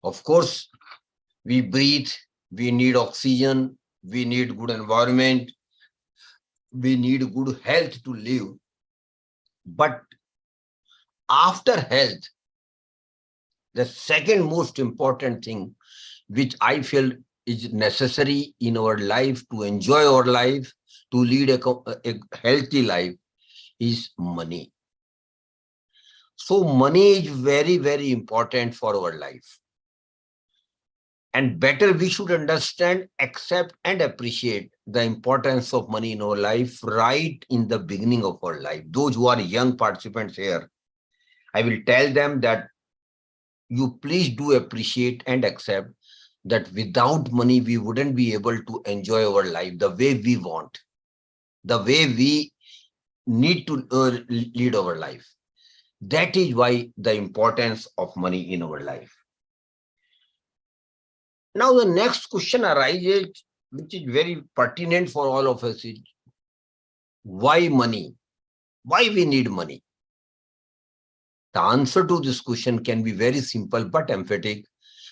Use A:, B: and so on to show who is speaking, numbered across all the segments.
A: Of course, we breathe, we need oxygen, we need good environment, we need good health to live. But after health, the second most important thing which I feel is necessary in our life to enjoy our life, to lead a healthy life, is money. So money is very, very important for our life. And better we should understand, accept and appreciate the importance of money in our life right in the beginning of our life. Those who are young participants here, I will tell them that you please do appreciate and accept that without money, we wouldn't be able to enjoy our life the way we want, the way we need to lead our life. That is why the importance of money in our life. Now, the next question arises, which is very pertinent for all of us, is why money? Why we need money? The answer to this question can be very simple but emphatic,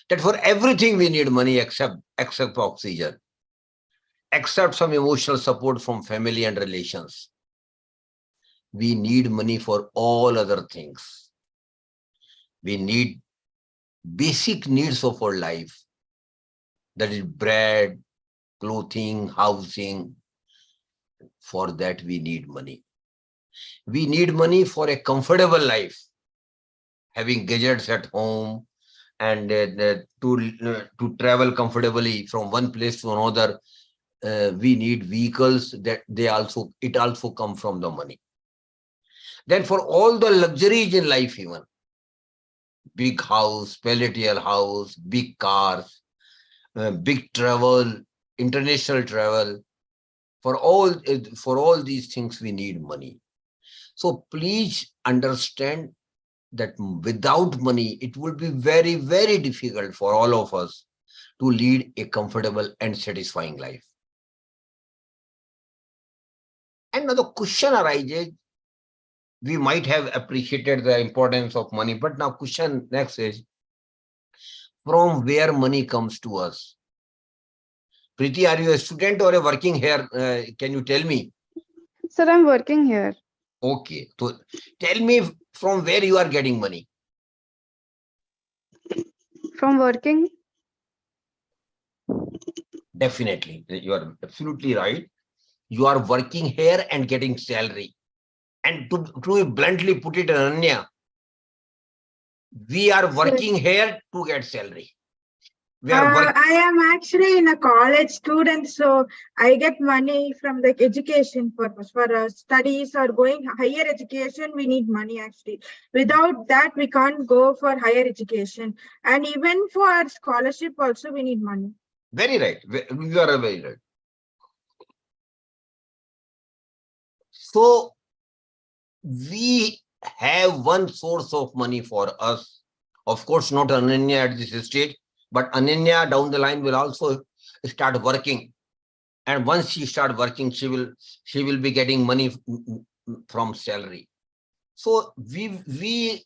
A: that for everything we need money except oxygen, except some emotional support from family and relations. We need money for all other things. We need basic needs of our life, that is bread, clothing, housing. For that we need money. We need money for a comfortable life, having gadgets at home, and to travel comfortably from one place to another. We need vehicles, that it also come from the money. Then for all the luxuries in life, even big house, palatial house, big cars, big travel, international travel, for all these things we need money. So please understand that without money, it would be very, very difficult for all of us to lead a comfortable and satisfying life. And now the question arises, we might have appreciated the importance of money, but now question next is, from where money comes to us? Preeti, are you a student or a working here? Can you tell me?
B: Sir, I'm working here.
A: Okay, so tell me from where you are getting money.
B: From working?
A: Definitely, you are absolutely right. You are working here and getting salary. And to bluntly put it, Ananya, we are working here to get salary. We are
C: I am actually in a college student, so I get money from the education purpose. For studies or going higher education, we need money actually. Without that, we can't go for higher education. And even for scholarship also, we need money.
A: Very right. You are very right. So we have one source of money for us. Of course, not Ananya at this stage, but Ananya down the line will also start working. And once she start working, she will be getting money from salary. So we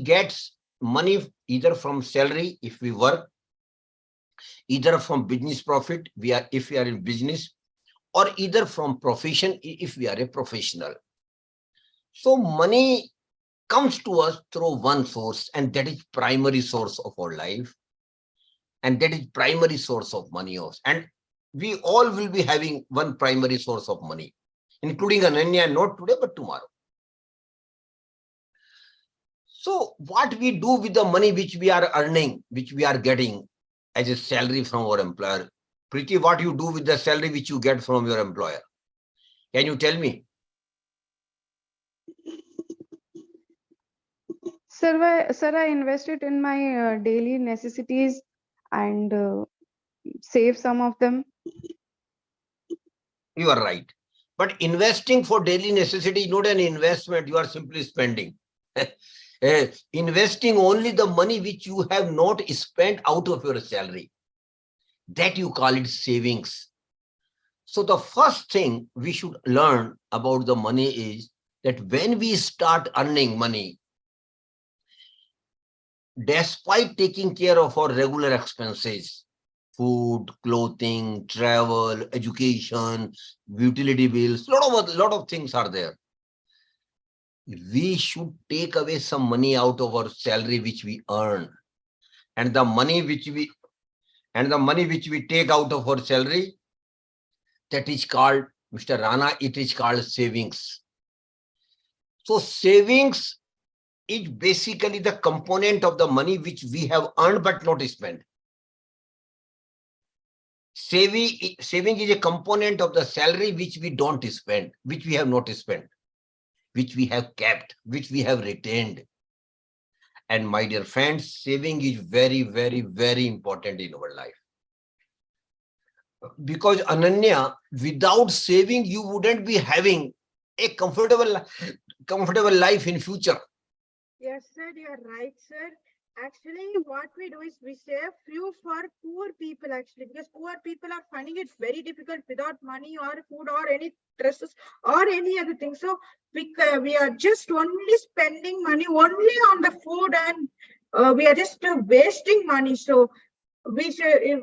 A: get money either from salary if we work, either from business profit if we are in business, or either from profession if we are a professional. So money comes to us through one source, and that is primary source of our life, and that is primary source of money. And we all will be having one primary source of money, including Ananya, not today but tomorrow. So what we do with the money which we are earning, which we are getting as a salary from our employer? Preeti, what you do with the salary which you get from your employer? Can you tell me?
B: Sir, I invest it in my daily necessities and save some of them.
A: You are right. But investing for daily necessity is not an investment. You are simply spending. Investing only the money which you have not spent out of your salary. That you call it savings. So the first thing we should learn about the money is that when we start earning money, despite taking care of our regular expenses, food, clothing, travel, education, utility bills, lot of things are there. We should take away some money out of our salary which we earn, and the money which we take out of our salary, that is called, Mr. Rana, it is called savings. So savings is basically the component of the money which we have earned but not spent. Saving is a component of the salary which we don't spend, which we have not spent, which we have kept, which we have retained. And my dear friends, saving is very, very, very important in our life. Because Ananya, without saving, you wouldn't be having a comfortable life in future.
C: Yes, sir, you're right, sir. Actually, what we do is we save few for poor people, actually, because poor people are finding it very difficult without money or food or any dresses or any other thing. So we are just only spending money only on the food, and we are just wasting money. So we should,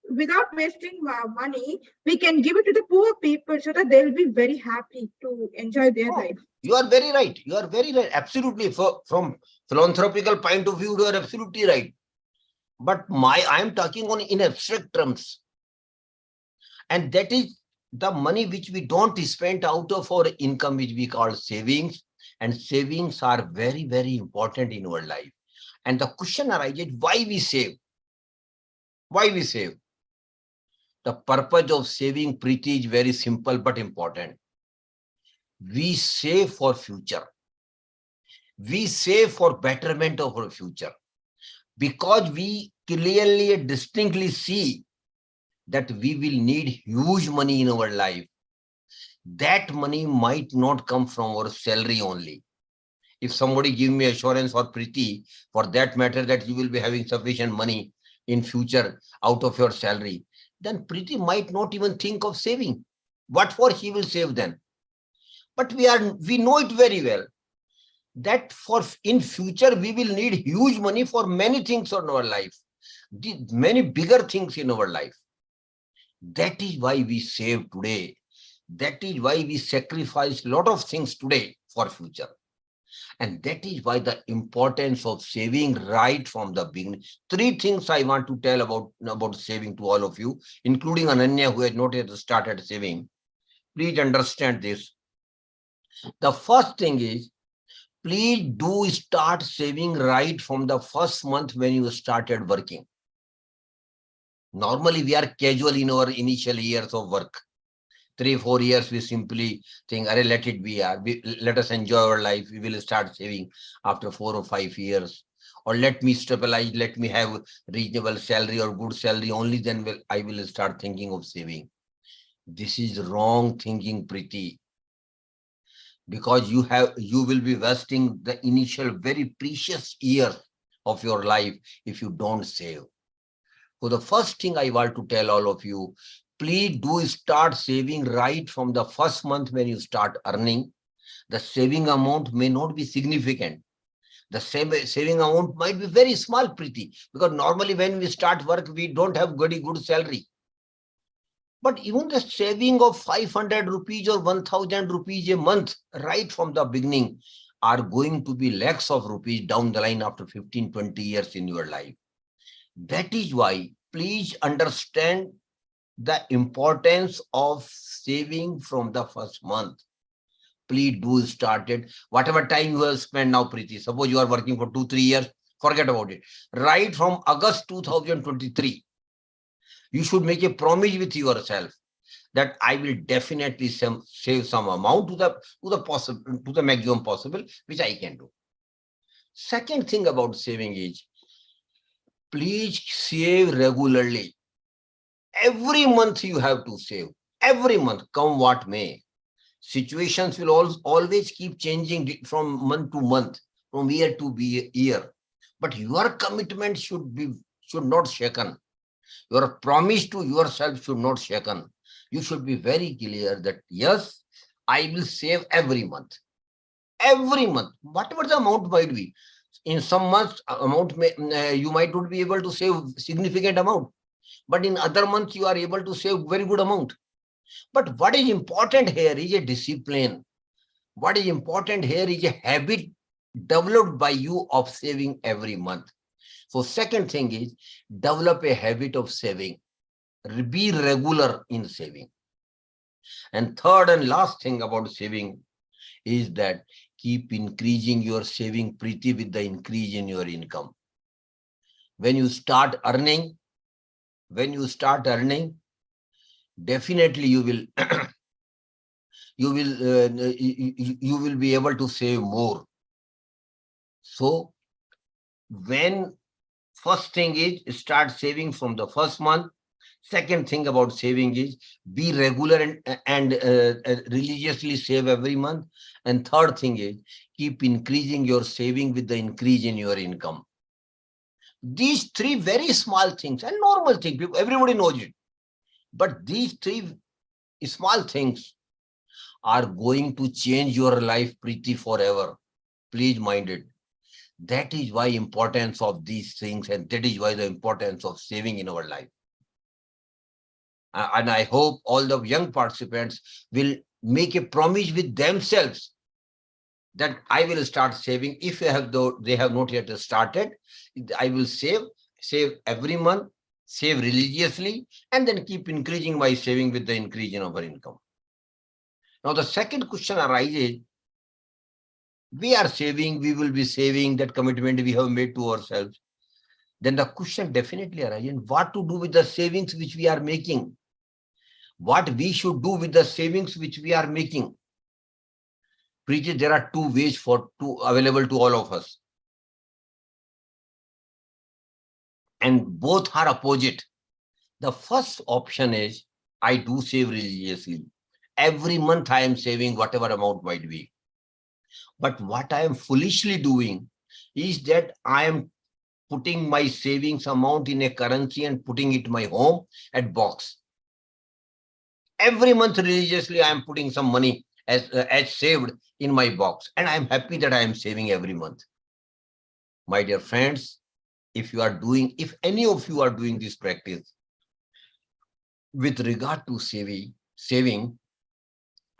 C: without wasting money, we can give it to the poor people so that they'll be very happy to enjoy their life.
A: You are very right. You are very right. Absolutely. From philanthropical point of view, you are absolutely right. But I am talking on in abstract terms. And that is the money which we don't spend out of our income, which we call savings. And savings are very, very important in our life. And the question arises, why we save? Why we save? The purpose of saving, Preeti, is very simple but important. We save for future. We save for betterment of our future. Because we clearly and distinctly see that we will need huge money in our life. That money might not come from our salary only. If somebody give me assurance, or Preeti, for that matter, that you will be having sufficient money in future out of your salary, then Preeti might not even think of saving. What for he will save then? But we know it very well that for in future we will need huge money for many things in our life, many bigger things in our life. That is why we save today. That is why we sacrifice a lot of things today for future. And that is why the importance of saving right from the beginning. Three things I want to tell about saving to all of you, including Ananya, who has not yet started saving. Please understand this. The first thing is, please do start saving right from the first month when you started working. Normally, we are casual in our initial years of work. 3-4 years, we simply think, let it be, let us enjoy our life. We will start saving after 4 or 5 years. Or let me stabilize, let me have reasonable salary or good salary. Only then I will start thinking of saving. This is wrong thinking, Preeti. Because you will be wasting the initial very precious years of your life if you don't save. So the first thing I want to tell all of you, please do start saving right from the first month when you start earning. The saving amount may not be significant. The saving amount might be very small, Preeti, because normally when we start work, we don't have very good salary. But even the saving of 500 rupees or 1000 rupees a month right from the beginning are going to be lakhs of rupees down the line after 15-20 years in your life. That is why please understand the importance of saving from the first month. Please do start it. Whatever time you have spent now, Preeti, suppose you are working for 2-3 years, forget about it. Right from August 2023, you should make a promise with yourself that I will definitely save some amount to the maximum possible, which I can do. Second thing about saving is, please save regularly. Every month you have to save. Every month, come what may. Situations will always keep changing from month to month, from year to year. But your commitment should not shaken. Your promise to yourself should not shaken. You should be very clear that yes, I will save every month. Every month, whatever the amount might be. In some months, you might not be able to save significant amount, but in other months you are able to save very good amount. But what is important here is a discipline. What is important here is a habit developed by you of saving every month. So second thing is develop a habit of saving. Be regular in saving. And third and last thing about saving is that keep increasing your saving, Preeti, with the increase in your income. When you start earning, definitely you will you will be able to save more. So when first thing is start saving from the first month. Second thing about saving is be regular and religiously save every month. And third thing is keep increasing your saving with the increase in your income. These three very small things and normal things, everybody knows it. But these three small things are going to change your life, Preeti, forever. Please mind it. That is why importance of these things, and that is why the importance of saving in our life. And I hope all the young participants will make a promise with themselves that I will start saving. If they have not yet started, I will save every month, save religiously, and then keep increasing my saving with the increase in our income. Now, the second question arises, we are saving, we will be saving, that commitment we have made to ourselves. Then the question definitely arises, what to do with the savings which we are making? What we should do with the savings which we are making? Preeti, there are two ways available to all of us. And both are opposite. The first option is, I do save religiously. Every month I am saving whatever amount might be. But what I am foolishly doing is that I am putting my savings amount in a currency and putting it in my home at box. Every month religiously I am putting some money as saved in my box, and I am happy that I am saving every month. My dear friends, if any of you are doing this practice with regard to saving,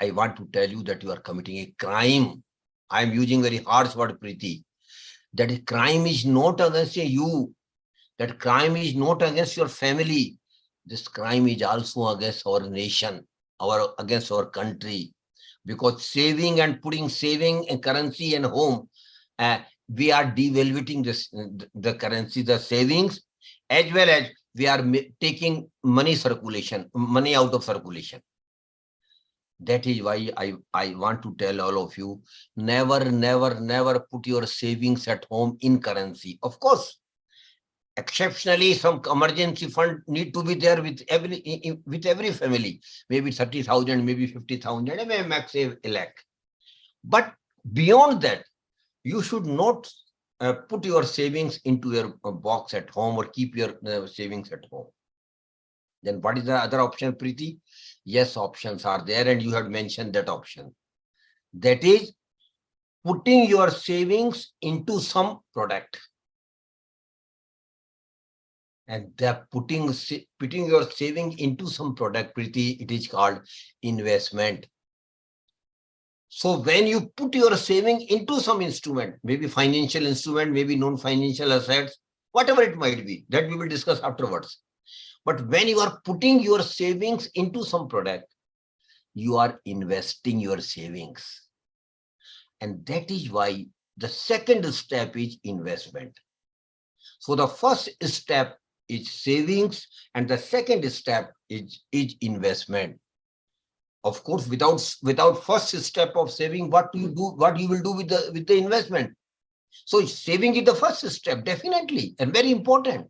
A: I want to tell you that you are committing a crime. I am using very harsh word, Preeti. That crime is not against you. That crime is not against your family. This crime is also against our nation, against our country. Because saving and putting saving and currency and home, we are devaluing the currency, the savings, as well as we are taking money out of circulation. That is why I want to tell all of you, never put your savings at home in currency. Of course, exceptionally, some emergency fund need to be there with every family, maybe 30,000, maybe 50,000, and maybe max a lakh. But beyond that, you should not put your savings into your box at home or keep your savings at home. Then what is the other option, Preeti? Yes, options are there, and you have mentioned that option. That is putting your savings into some product. And they're putting your saving into some product, Preeti, it is called investment. So when you put your saving into some instrument, maybe financial instrument, maybe non-financial assets, whatever it might be, that we will discuss afterwards. But when you are putting your savings into some product, you are investing your savings. And that is why the second step is investment. So the first step is savings, and the second step is investment. Of course, without first step of saving, what you will do with the investment? So saving is the first step, definitely, and very important.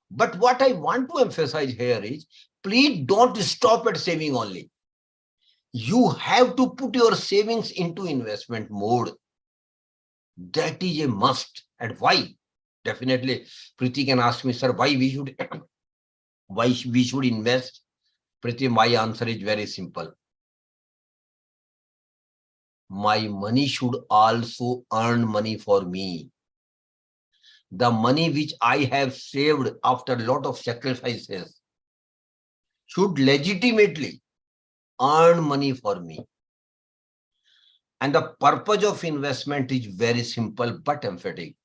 A: But what I want to emphasize here is, please don't stop at saving only. You have to put your savings into investment mode. That is a must. And why? Definitely, Preeti can ask me, sir, why we should invest? Preeti, my answer is very simple. My money should also earn money for me. the money which I have saved after a lot of sacrifices should legitimately earn money for me. And the purpose of investment is very simple but emphatic.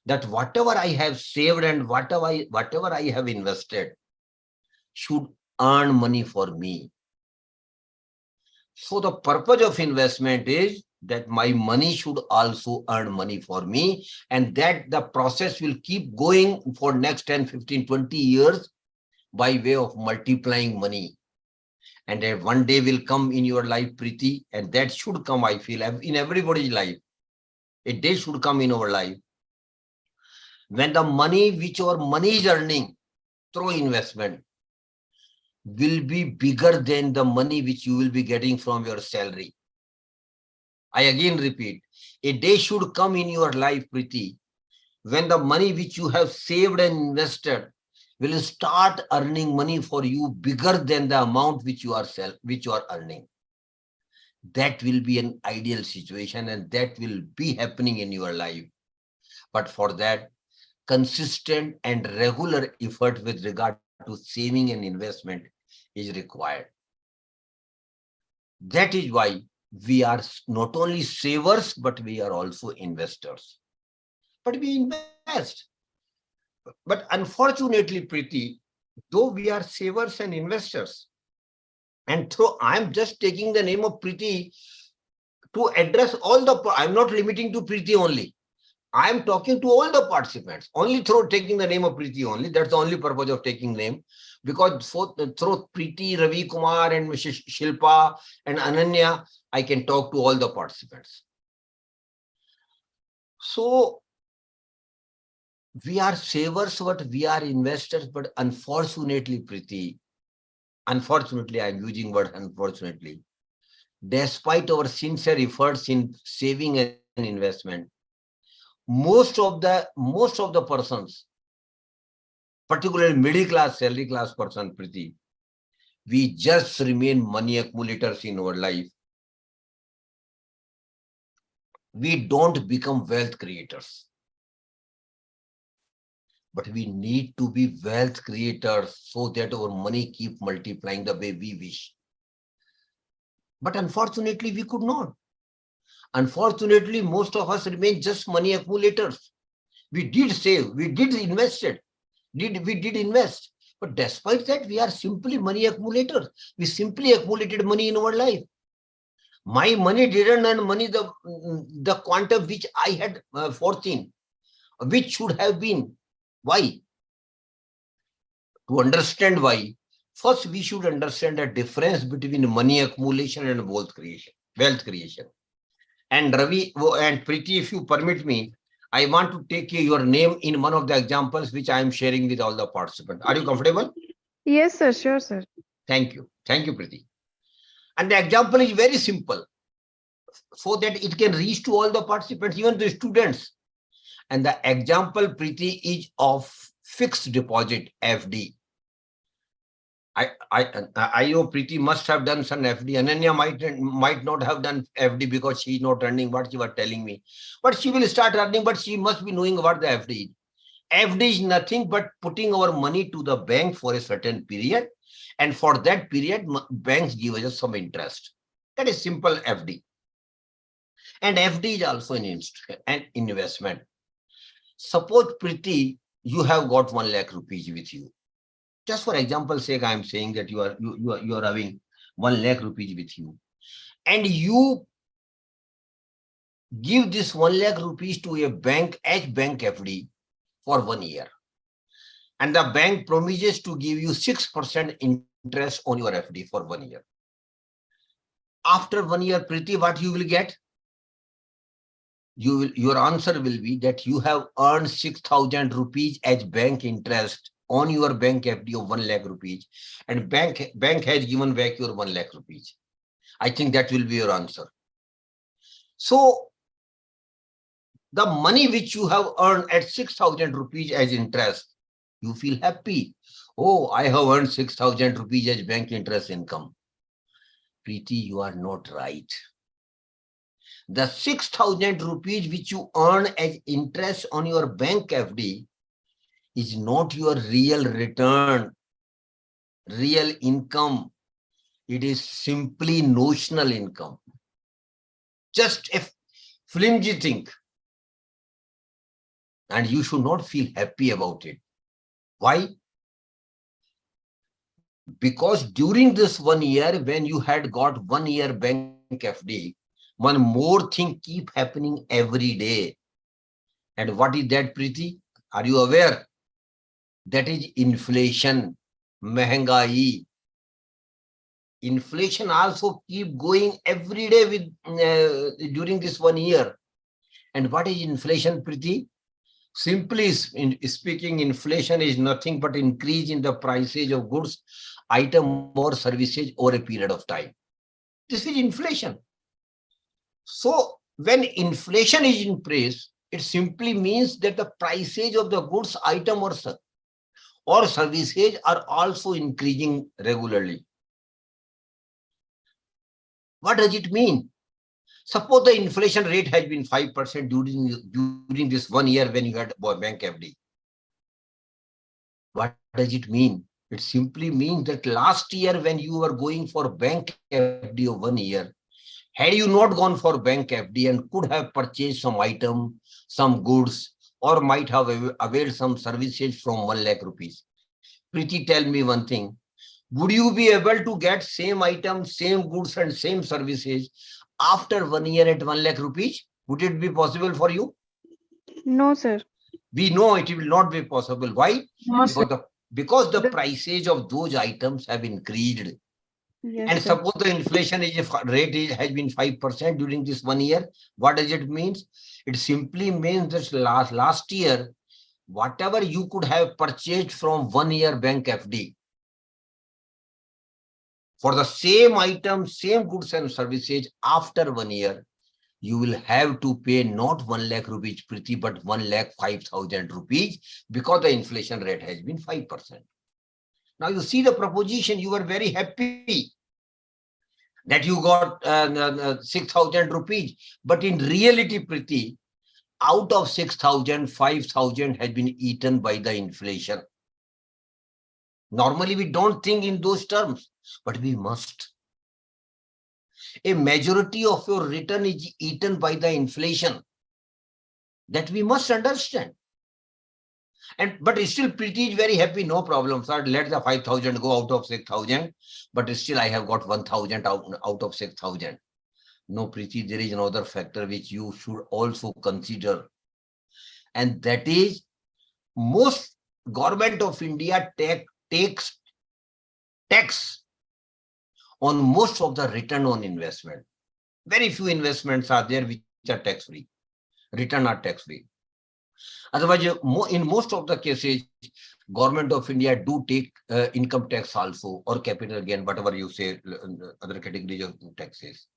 A: That whatever I have saved and whatever I have invested should earn money for me. So the purpose of investment is that my money should also earn money for me, and that the process will keep going for next 10, 15, 20 years by way of multiplying money. And then one day will come in your life, Preeti, and that should come, I feel, in everybody's life. A day should come in our life when the money which our money is earning through investment will be bigger than the money which you will be getting from your salary. I again repeat, a day should come in your life, Preeti, when the money which you have saved and invested will start earning money for you bigger than the amount which you are earning. That will be an ideal situation, and that will be happening in your life. But for that, consistent and regular effort with regard to saving and investment is required. That is why we are not only savers, but we are also investors. But we invest. But unfortunately, Preeti, though we are savers and investors, and through I'm just taking the name of Preeti to address all the, I'm not limiting to Preeti only. I'm talking to all the participants, only through taking the name of Preeti only. That's the only purpose of taking name. Because through Preeti, Ravi Kumar, and Mrs. Shilpa and Ananya, I can talk to all the participants. So we are savers, but we are investors. But unfortunately, Preeti, unfortunately, I'm using word unfortunately, despite our sincere efforts in saving and investment, most of the persons, particularly middle class, salary class person, Preeti, we just remain money accumulators in our life. We don't become wealth creators. But we need to be wealth creators so that our money keep multiplying the way we wish. But unfortunately, we could not. Unfortunately, most of us remain just money accumulators. We did save, we did invest, but despite that, we are simply money accumulators. We simply accumulated money in our life. My money didn't earn money the quantum which I had foreseen, which should have been. Why? To understand why, first we should understand the difference between money accumulation and wealth creation. And Ravi and Preeti, if you permit me, I want to take your name in one of the examples which I am sharing with all the participants. Are you comfortable?
B: Yes, sir. Sure, sir.
A: Thank you. Thank you, Preeti. And the example is very simple, so that it can reach to all the participants, even the students. And the example, Preeti, is of fixed deposit, FD. I know Preeti must have done some FD. Ananya might not have done FD because she is not earning what she was telling me. But she will start earning, but she must be knowing what the FD is. FD is nothing but putting our money to the bank for a certain period. And for that period, banks give us some interest. That is simple FD. And FD is also an investment. Suppose, Preeti, you have got 1 lakh rupees with you. Just for example's sake, I am saying that you are having 1 lakh rupees with you, and you give this 1 lakh rupees to a bank as bank FD for 1 year, and the bank promises to give you 6% interest on your FD for 1 year. After 1 year, Preeti, what you will get? Your answer will be that you have earned 6,000 rupees as bank interest on your bank FD of 1 lakh rupees, and bank has given back your 1 lakh rupees. I think that will be your answer. So the money which you have earned at 6,000 rupees as interest, you feel happy. Oh, I have earned 6,000 rupees as bank interest income. Preeti, you are not right. The 6,000 rupees which you earn as interest on your bank FD is not your real return, real income. It is simply notional income. Just a flimsy thing. And you should not feel happy about it. Why? Because during this 1 year, when you had got 1 year bank FD, one more thing keep happening every day. And what is that, Preeti? Are you aware? That is inflation, mehengai. Inflation also keep going every day with during this 1 year. And what is inflation, Preeti? Simply speaking, inflation is nothing but increase in the prices of goods, item or services over a period of time. This is inflation. So when inflation is in place, it simply means that the prices of the goods, item or services are also increasing regularly. What does it mean? Suppose the inflation rate has been 5% during this 1 year when you had bank FD. What does it mean? It simply means that last year when you were going for bank FD of 1 year, had you not gone for bank FD and could have purchased some item, some goods, or might have availed some services from 1 lakh rupees. Preeti, tell me one thing. Would you be able to get same items, same goods and same services after 1 year at 1 lakh rupees? Would it be possible for you?
B: No, sir.
A: We know it will not be possible. Why?
C: No, sir.
A: Because the prices of those items have increased.
B: Yes,
A: And
B: sir.
A: suppose the inflation rate has been 5% during this 1 year. What does it mean? It simply means that last year, whatever you could have purchased from 1 year bank FD, for the same item, same goods and services after 1 year, you will have to pay not 1 lakh rupees, Preeti, but 1,05,000 rupees because the inflation rate has been 5%. Now you see the proposition, you were very happy that you got 6,000 rupees. But in reality, Preeti, out of 6,000, 5,000 has been eaten by the inflation. Normally, we don't think in those terms, but we must. A majority of your return is eaten by the inflation. That we must understand. But still, Preeti is very happy, no problem, sir. Let the 5,000 go out of 6,000, but still I have got 1,000 out of 6,000. No, Preeti, there is another factor which you should also consider. And that is, most government of India takes tax on most of the return on investment. Very few investments are there which are tax-free. Return are tax-free. Otherwise, in most of the cases, government of India do take income tax also, or capital gain, whatever you say, other categories of taxes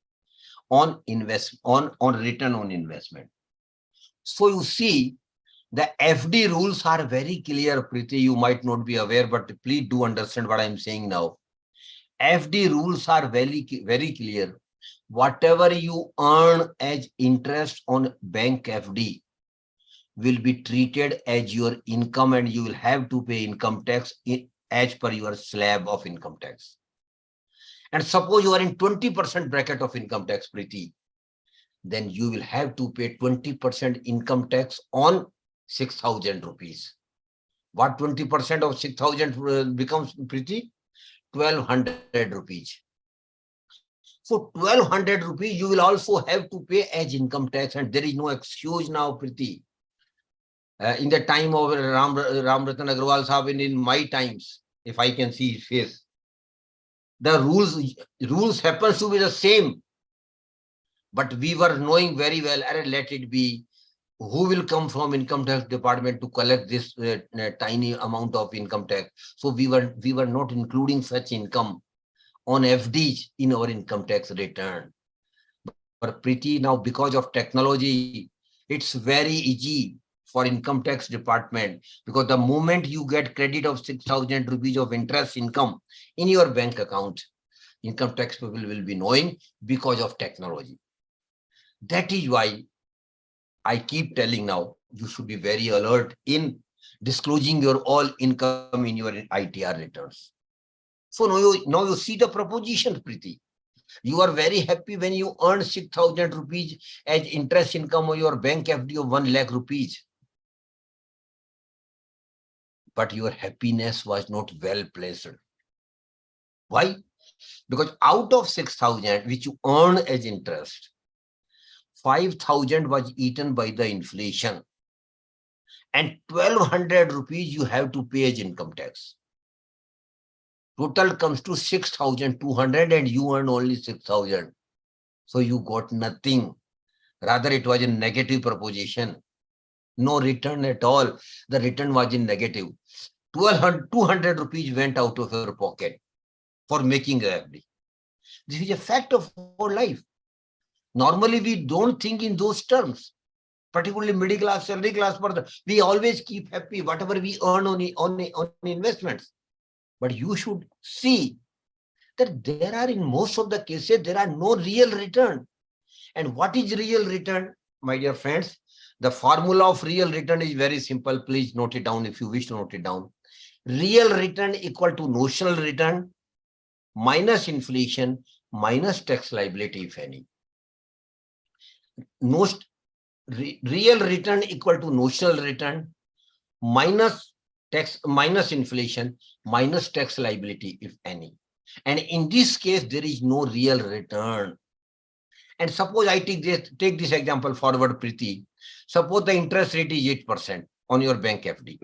A: on return on investment. So you see, the FD rules are very clear, Preeti. You might not be aware, but please do understand what I'm saying now. FD rules are very, very clear. Whatever you earn as interest on bank FD will be treated as your income, and you will have to pay income tax as per your slab of income tax. And suppose you are in 20% bracket of income tax, Preeti, then you will have to pay 20% income tax on 6,000 rupees. What 20% of 6,000 becomes, Preeti? 1,200 rupees. So 1,200 rupees you will also have to pay as income tax, and there is no excuse now, Preeti. In the time of Ram Ratan Agarwal Sahab, in my times, if I can see his face, the rules happens to be the same. But we were knowing very well, let it be, who will come from income tax department to collect this tiny amount of income tax. So we were not including such income on FDs in our income tax return. But Preeti, now because of technology, it's very easy for income tax department, because the moment you get credit of 6,000 rupees of interest income in your bank account, income tax people will be knowing because of technology. That is why I keep telling now, you should be very alert in disclosing your all income in your ITR returns. So now you see the proposition, Preeti. You are very happy when you earn 6,000 rupees as interest income on your bank FD of 1 lakh rupees. But your happiness was not well placed. Why? Because out of 6,000 which you earn as interest, 5,000 was eaten by the inflation. And 1,200 rupees you have to pay as income tax. Total comes to 6,200 and you earn only 6,000. So you got nothing. Rather, it was a negative proposition. No return at all. The return was in negative. 200 rupees went out of your pocket for making a FD. This is a fact of our life. Normally, we don't think in those terms. Particularly middle class, salary class person, we always keep happy whatever we earn on investments. But you should see that there are, in most of the cases, there are no real return. And what is real return, my dear friends? The formula of real return is very simple. Please note it down if you wish to note it down. Real return equal to notional return minus inflation minus tax liability, if any. Real return equal to notional return minus tax minus inflation minus tax liability, if any. And in this case, there is no real return. And suppose I take this example forward, Preeti. Suppose the interest rate is 8% on your bank FD.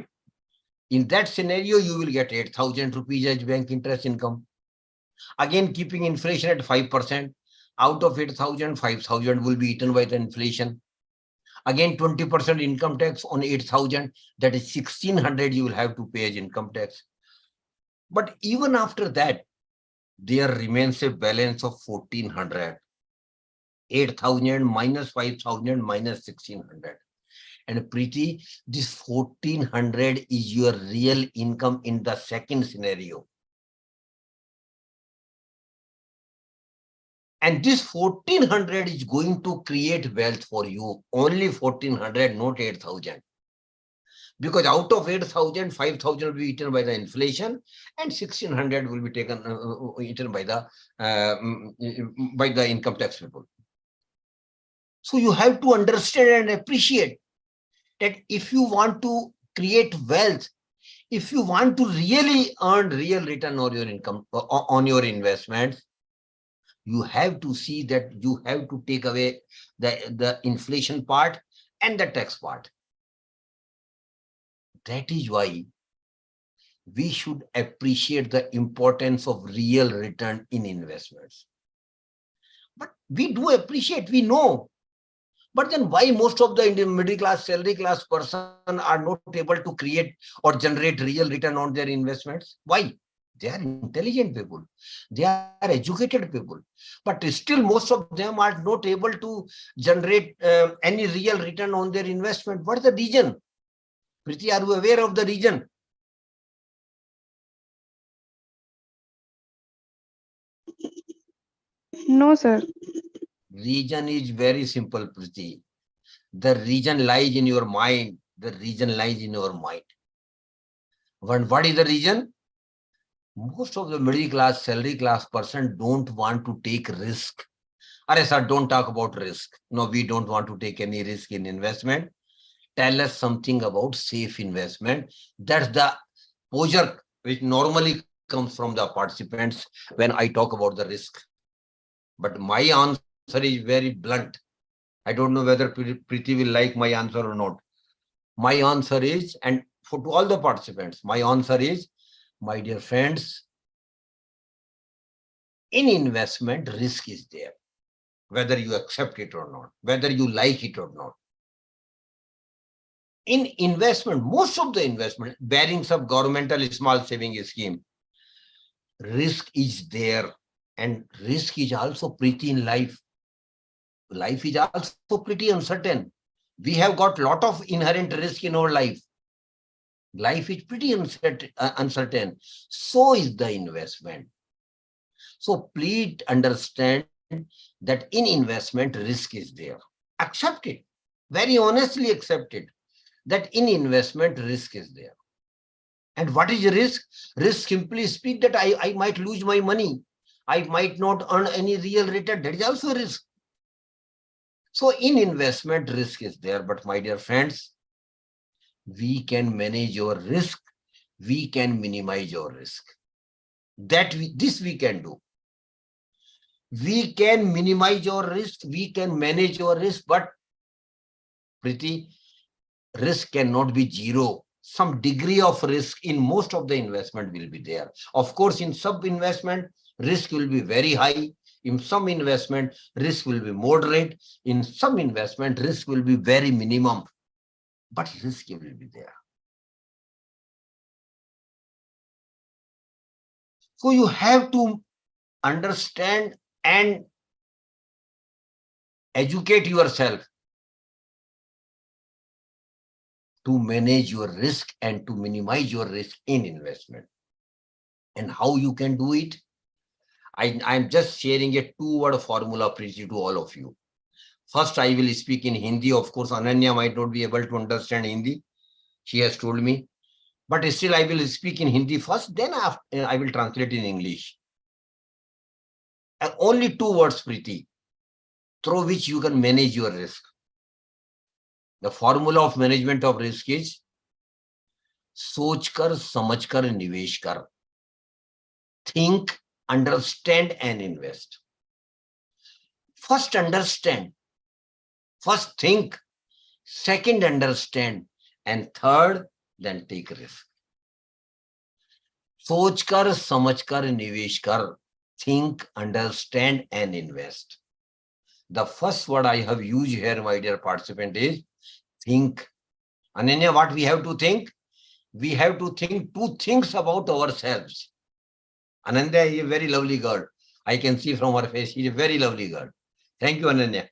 A: In that scenario, you will get 8,000 rupees as bank interest income. Again, keeping inflation at 5%. Out of 8,000, 5,000 will be eaten by the inflation. Again, 20% income tax on 8,000. That is 1,600 you will have to pay as income tax. But even after that, there remains a balance of 1,400. 8,000 minus 5,000 minus 1,600. And Preeti, this 1,400 is your real income in the second scenario. And this 1,400 is going to create wealth for you. Only 1,400, not 8,000. Because out of 8,000, 5,000 will be eaten by the inflation, and 1,600 will be taken eaten by the income tax people. So you have to understand and appreciate that if you want to create wealth, if you want to really earn real return on your income, on your investments, you have to see that you have to take away the inflation part and the tax part. That is why we should appreciate the importance of real return in investments. But we do appreciate, we know. But then why most of the middle class, salary class person are not able to create or generate real return on their investments? Why? They are intelligent people. They are educated people. But still most of them are not able to generate any real return on their investment. What is the reason? Preeti, are you aware of the reason?
B: No, sir.
A: Reason is very simple, Preeti. The reason lies in your mind. The reason lies in your mind. What is the reason? Most of the middle class, salary class person don't want to take risk. Arey sir, don't talk about risk. No, we don't want to take any risk in investment. Tell us something about safe investment. That's the posture which normally comes from the participants when I talk about the risk. But my answer is very blunt. I don't know whether Preeti will like my answer or not. My answer is, and to all the participants, my answer is, my dear friends, in investment, risk is there, whether you accept it or not, whether you like it or not. In investment, most of the investment, bearing some governmental small saving scheme, risk is there, and risk is also pretty in life. Life is also pretty uncertain. We have got a lot of inherent risk in our life. Life is pretty uncertain. So is the investment. So please understand that in investment risk is there. Accept it. Very honestly accept it. That in investment risk is there. And what is risk? Risk simply speak that I might lose my money. I might not earn any real return. That is also a risk. So in investment risk is there. But my dear friends, we can manage your risk. We can minimize your risk. This we can do. We can minimize your risk. We can manage your risk. But Priti, risk cannot be zero. Some degree of risk in most of the investment will be there. Of course, in some investment, risk will be very high. In some investment, risk will be moderate. In some investment, risk will be very minimum. But risk will be there. So you have to understand and educate yourself to manage your risk and to minimize your risk in investment. And how you can do it? I'm just sharing a two-word formula to all of you. First, I will speak in Hindi. Of course, Ananya might not be able to understand Hindi. She has told me. But still, I will speak in Hindi first. Then I will translate in English. And only two words, Preeti, through which you can manage your risk. The formula of management of risk is सोचकर समझकर निवेश कर. Think, understand and invest. First understand, first think, second understand, and third then take risk. सोचकर समझकर निवेश कर. Think, understand and invest. The first word I have used here, my dear participant, is think. Ananya, what we have to think? We have to think two things about ourselves. Ananya is a very lovely girl. I can see from her face, she's a very lovely girl. Thank you, Ananya.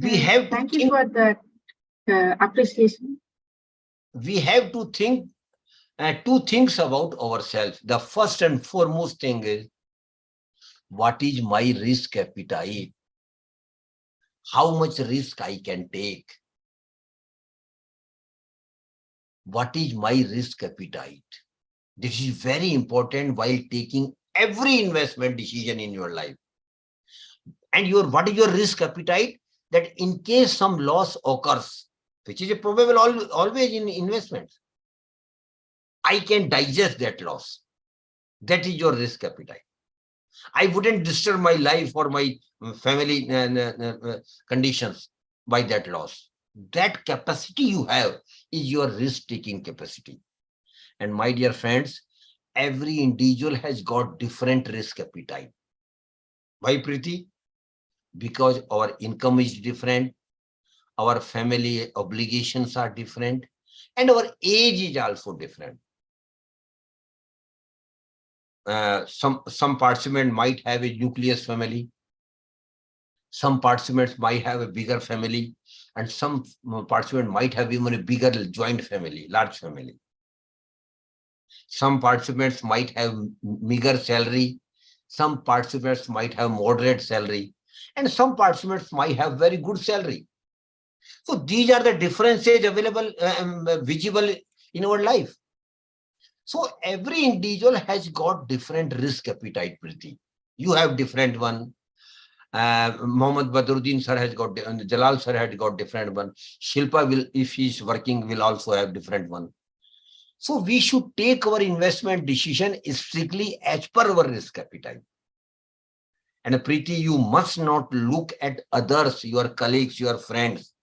A: We have to
C: Thank you for that appreciation.
A: We have to think two things about ourselves. The first and foremost thing is, what is my risk appetite? How much risk I can take? What is my risk appetite? This is very important while taking every investment decision in your life. And what is your risk appetite? That in case some loss occurs, which is a probable always in investments, I can digest that loss. That is your risk appetite. I wouldn't disturb my life or my family conditions by that loss. That capacity you have is your risk-taking capacity. And my dear friends, every individual has got different risk appetite. Why, Preeti? Because our income is different, our family obligations are different, and our age is also different. Some participants might have a nucleus family. Some participants might have a bigger family, and some participants might have even a bigger joint family, large family. Some participants might have meager salary. Some participants might have moderate salary, and some participants might have very good salary. So these are the differences available, visible in our life. So every individual has got different risk appetite, Preeti. You have different one. Mohammad Badruddin sir has got, Jalal sir had got different one. Shilpa will, if she's working, will also have different one. So we should take our investment decision strictly as per our risk appetite. And Preeti, you must not look at others, your colleagues, your friends,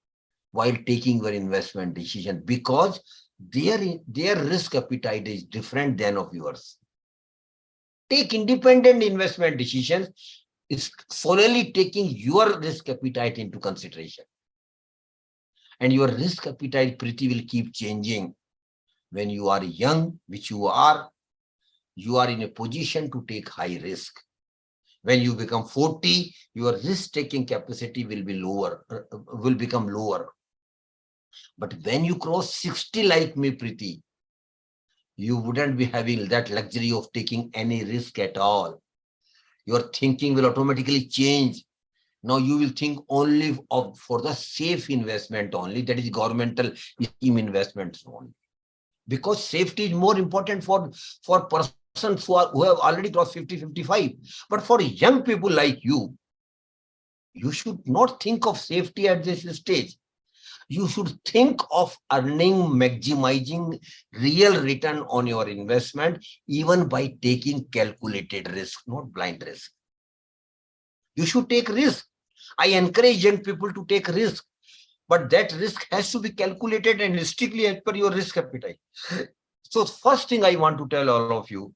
A: while taking your investment decision, because their risk appetite is different than of yours. Take independent investment decisions, is solely taking your risk appetite into consideration. And your risk appetite, Preeti, will keep changing. When you are young, which you are in a position to take high risk. When you become 40, your risk-taking capacity will be lower, will become lower. But when you cross 60 like me, Preeti, you wouldn't be having that luxury of taking any risk at all. Your thinking will automatically change. Now you will think only of for the safe investment only, that is governmental scheme investments only. Because safety is more important for persons who have already crossed 50, 55. But for young people like you should not think of safety at this stage. You should think of earning, maximizing real return on your investment, even by taking calculated risk, not blind risk. You should take risk. I encourage young people to take risk, but that risk has to be calculated and strictly as per your risk appetite. So first thing I want to tell all of you,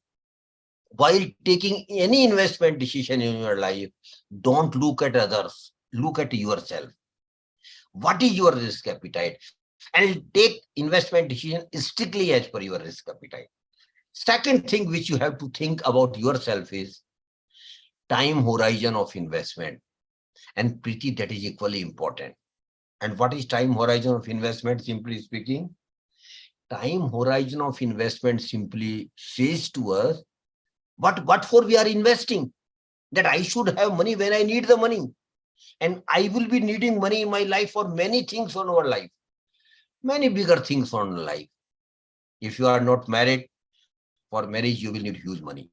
A: while taking any investment decision in your life, don't look at others, look at yourself. What is your risk appetite? And take investment decision strictly as per your risk appetite. Second thing which you have to think about yourself is time horizon of investment. And Preeti, that is equally important. And what is time horizon of investment? Simply speaking, time horizon of investment simply says to us, what for we are investing? That I should have money when I need the money. And I will be needing money in my life for many things on our life. Many bigger things on life. If you are not married, for marriage, you will need huge money.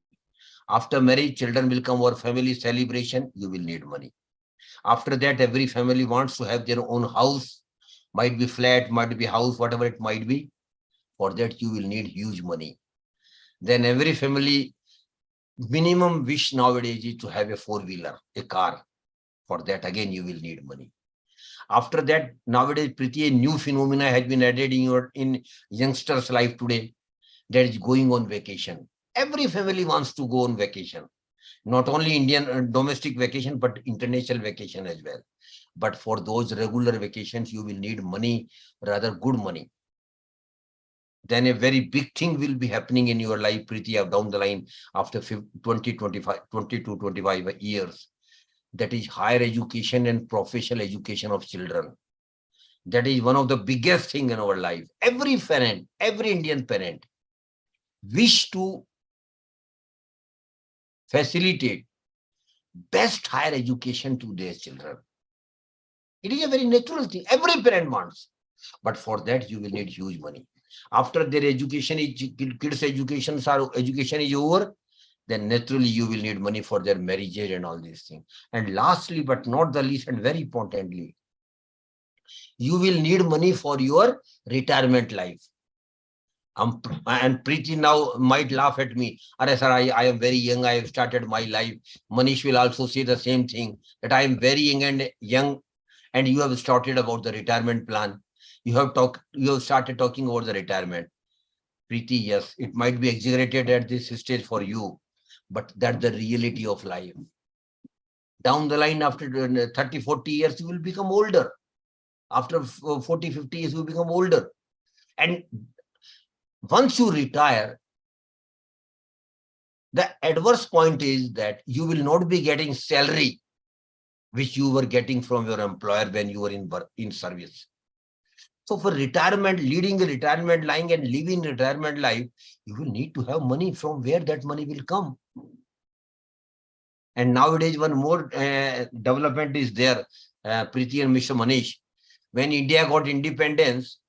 A: After marriage, children will come, or family celebration, you will need money. After that, every family wants to have their own house, might be flat, might be house, whatever it might be. For that, you will need huge money. Then every family minimum wish nowadays is to have a four-wheeler, a car. For that, again, you will need money. After that, nowadays, pretty a new phenomena has been added in youngsters' life today. That is going on vacation. Every family wants to go on vacation. Not only Indian domestic vacation, but international vacation as well. But for those regular vacations, you will need money, rather good money. Then a very big thing will be happening in your life, Preeti, down the line after 20 to 25 years. That is higher education and professional education of children. That is one of the biggest thing in our life. Every parent, every Indian parent wish to facilitate best higher education to their children. It is a very natural thing. Every parent wants. But for that, you will need huge money. After their education is, kids' education is over, then naturally you will need money for their marriages and all these things. And lastly, but not the least, and very importantly, you will need money for your retirement life. And Preeti now might laugh at me. Sir, I am very young. I have started my life. Manish will also say the same thing, that I am very young, and you have started about the retirement plan. You have started talking about the retirement. Preeti, yes, it might be exaggerated at this stage for you, but that's the reality of life. Down the line, after 30, 40 years, you will become older. After 40, 50 years, you will become older. And once you retire, the adverse point is that you will not be getting salary which you were getting from your employer when you were in service. So for retirement, leading a retirement life and living retirement life, you will need to have money. From where that money will come? And nowadays, one more development is there, Preeti and Mr. Manish. When India got independence,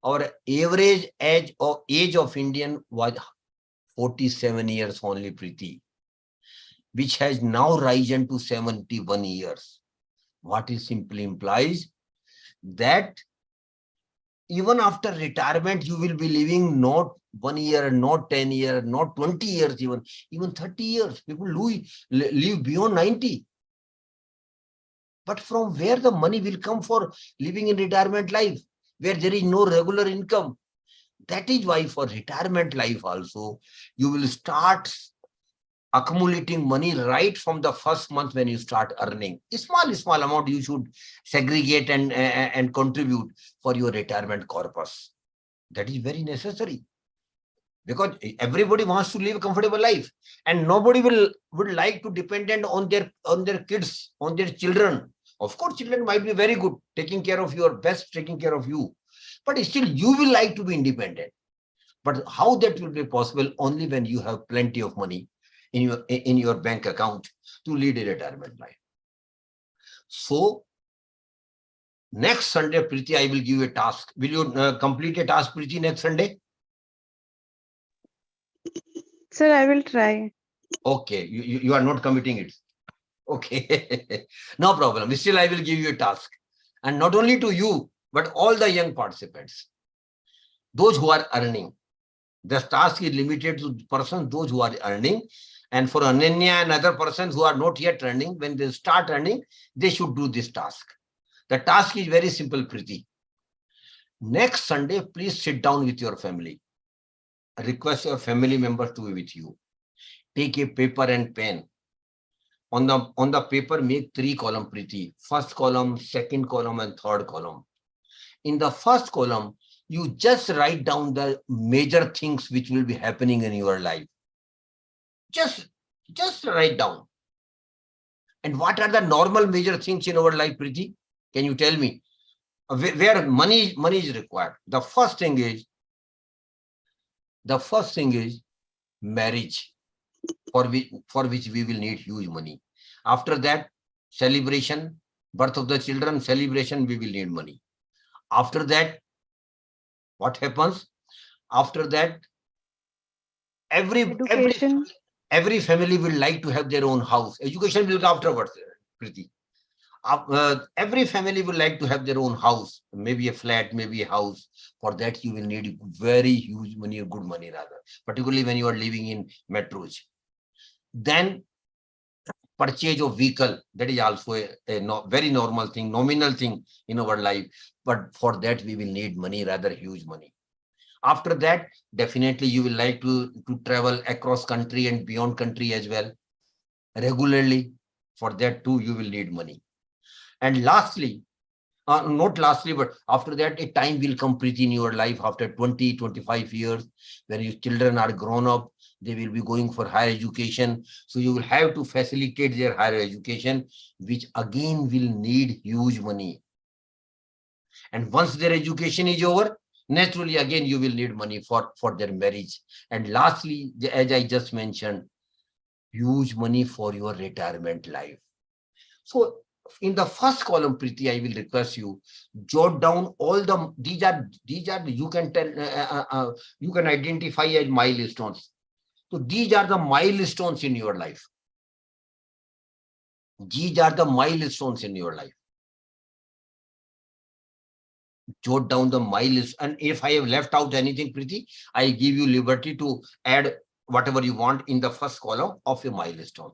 A: our average age of Indian was 47 years only, Preeti, which has now risen to 71 years. What it simply implies that even after retirement, you will be living not 1 year, not 10 years, not 20 years, even 30 years. People live beyond 90. But from where the money will come for living in retirement life, where there is no regular income? That is why for retirement life also, you will start accumulating money right from the first month when you start earning. A small amount you should segregate and contribute for your retirement corpus. That is very necessary, because everybody wants to live a comfortable life, and nobody would like to dependent on their kids, on their children. Of course, children might be very good, taking care of your best, taking care of you, but still you will like to be independent. But how that will be possible? Only when you have plenty of money in your bank account to lead a retirement life. So next Sunday, Preeti, I will give you a task. Will you complete a task, Preeti, next Sunday?
B: Sir, I will try.
A: Okay, you are not committing it. Okay, no problem. Still, I will give you a task. And not only to you, but all the young participants, those who are earning. The task is limited to persons, those who are earning. And for Ananya and other persons who are not yet earning, when they start earning, they should do this task. The task is very simple, Preeti. Next Sunday, please sit down with your family. Request your family members to be with you. Take a paper and pen. On the paper, make 3 columns, Preeti. First column, second column, and third column. In the first column, you just write down the major things which will be happening in your life. Just write down. And what are the normal major things in our life, Preeti? Can you tell me? Where money is required. The first thing is marriage, for which we will need huge money. After that, celebration, birth of the children, celebration, we will need money. After that, what happens? After that, every family will like to have their own house. Education will come afterwards, Preeti. Every family will like to have their own house, maybe a flat, maybe a house. For that, you will need very huge money, or good money rather, particularly when you are living in metros. Then purchase of vehicle, that is also a very normal thing, nominal thing in our life. But for that, we will need money, rather huge money. After that, definitely you will like to travel across country and beyond country as well, regularly. For that too, you will need money. And lastly, not lastly, but after that, a time will come, Preeti, in your life after 20-25 years, when your children are grown up, they will be going for higher education. So you will have to facilitate their higher education, which again will need huge money. And once their education is over, naturally, again, you will need money for their marriage. And lastly, as I just mentioned, huge money for your retirement life. So in the first column, Preeti, I will request you, jot down all these are you can tell, you can identify as milestones. So these are the milestones in your life. These are the milestones in your life. Jot down the milestones. And if I have left out anything, Preeti, I give you liberty to add whatever you want in the first column of a milestone.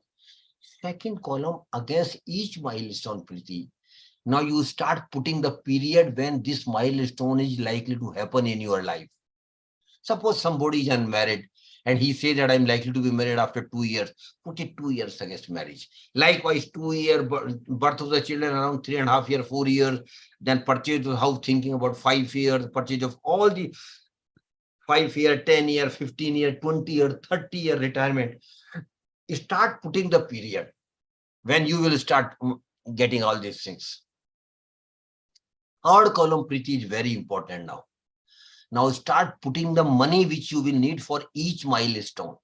A: Second column, against each milestone, Preeti, now you start putting the period when this milestone is likely to happen in your life. Suppose somebody is unmarried and he says that I'm likely to be married after 2 years. Put it 2 years against marriage. Likewise, 2 year birth of the children around 3.5 years, 4 years. Then purchase of house, thinking about 5 years. Purchase of all the 5 year, 10 year, 15 year, 20 year, 30 year retirement. Start putting the period when you will start getting all these things. Third column, Preeti, is very important now. Now start putting the money which you will need for each milestone.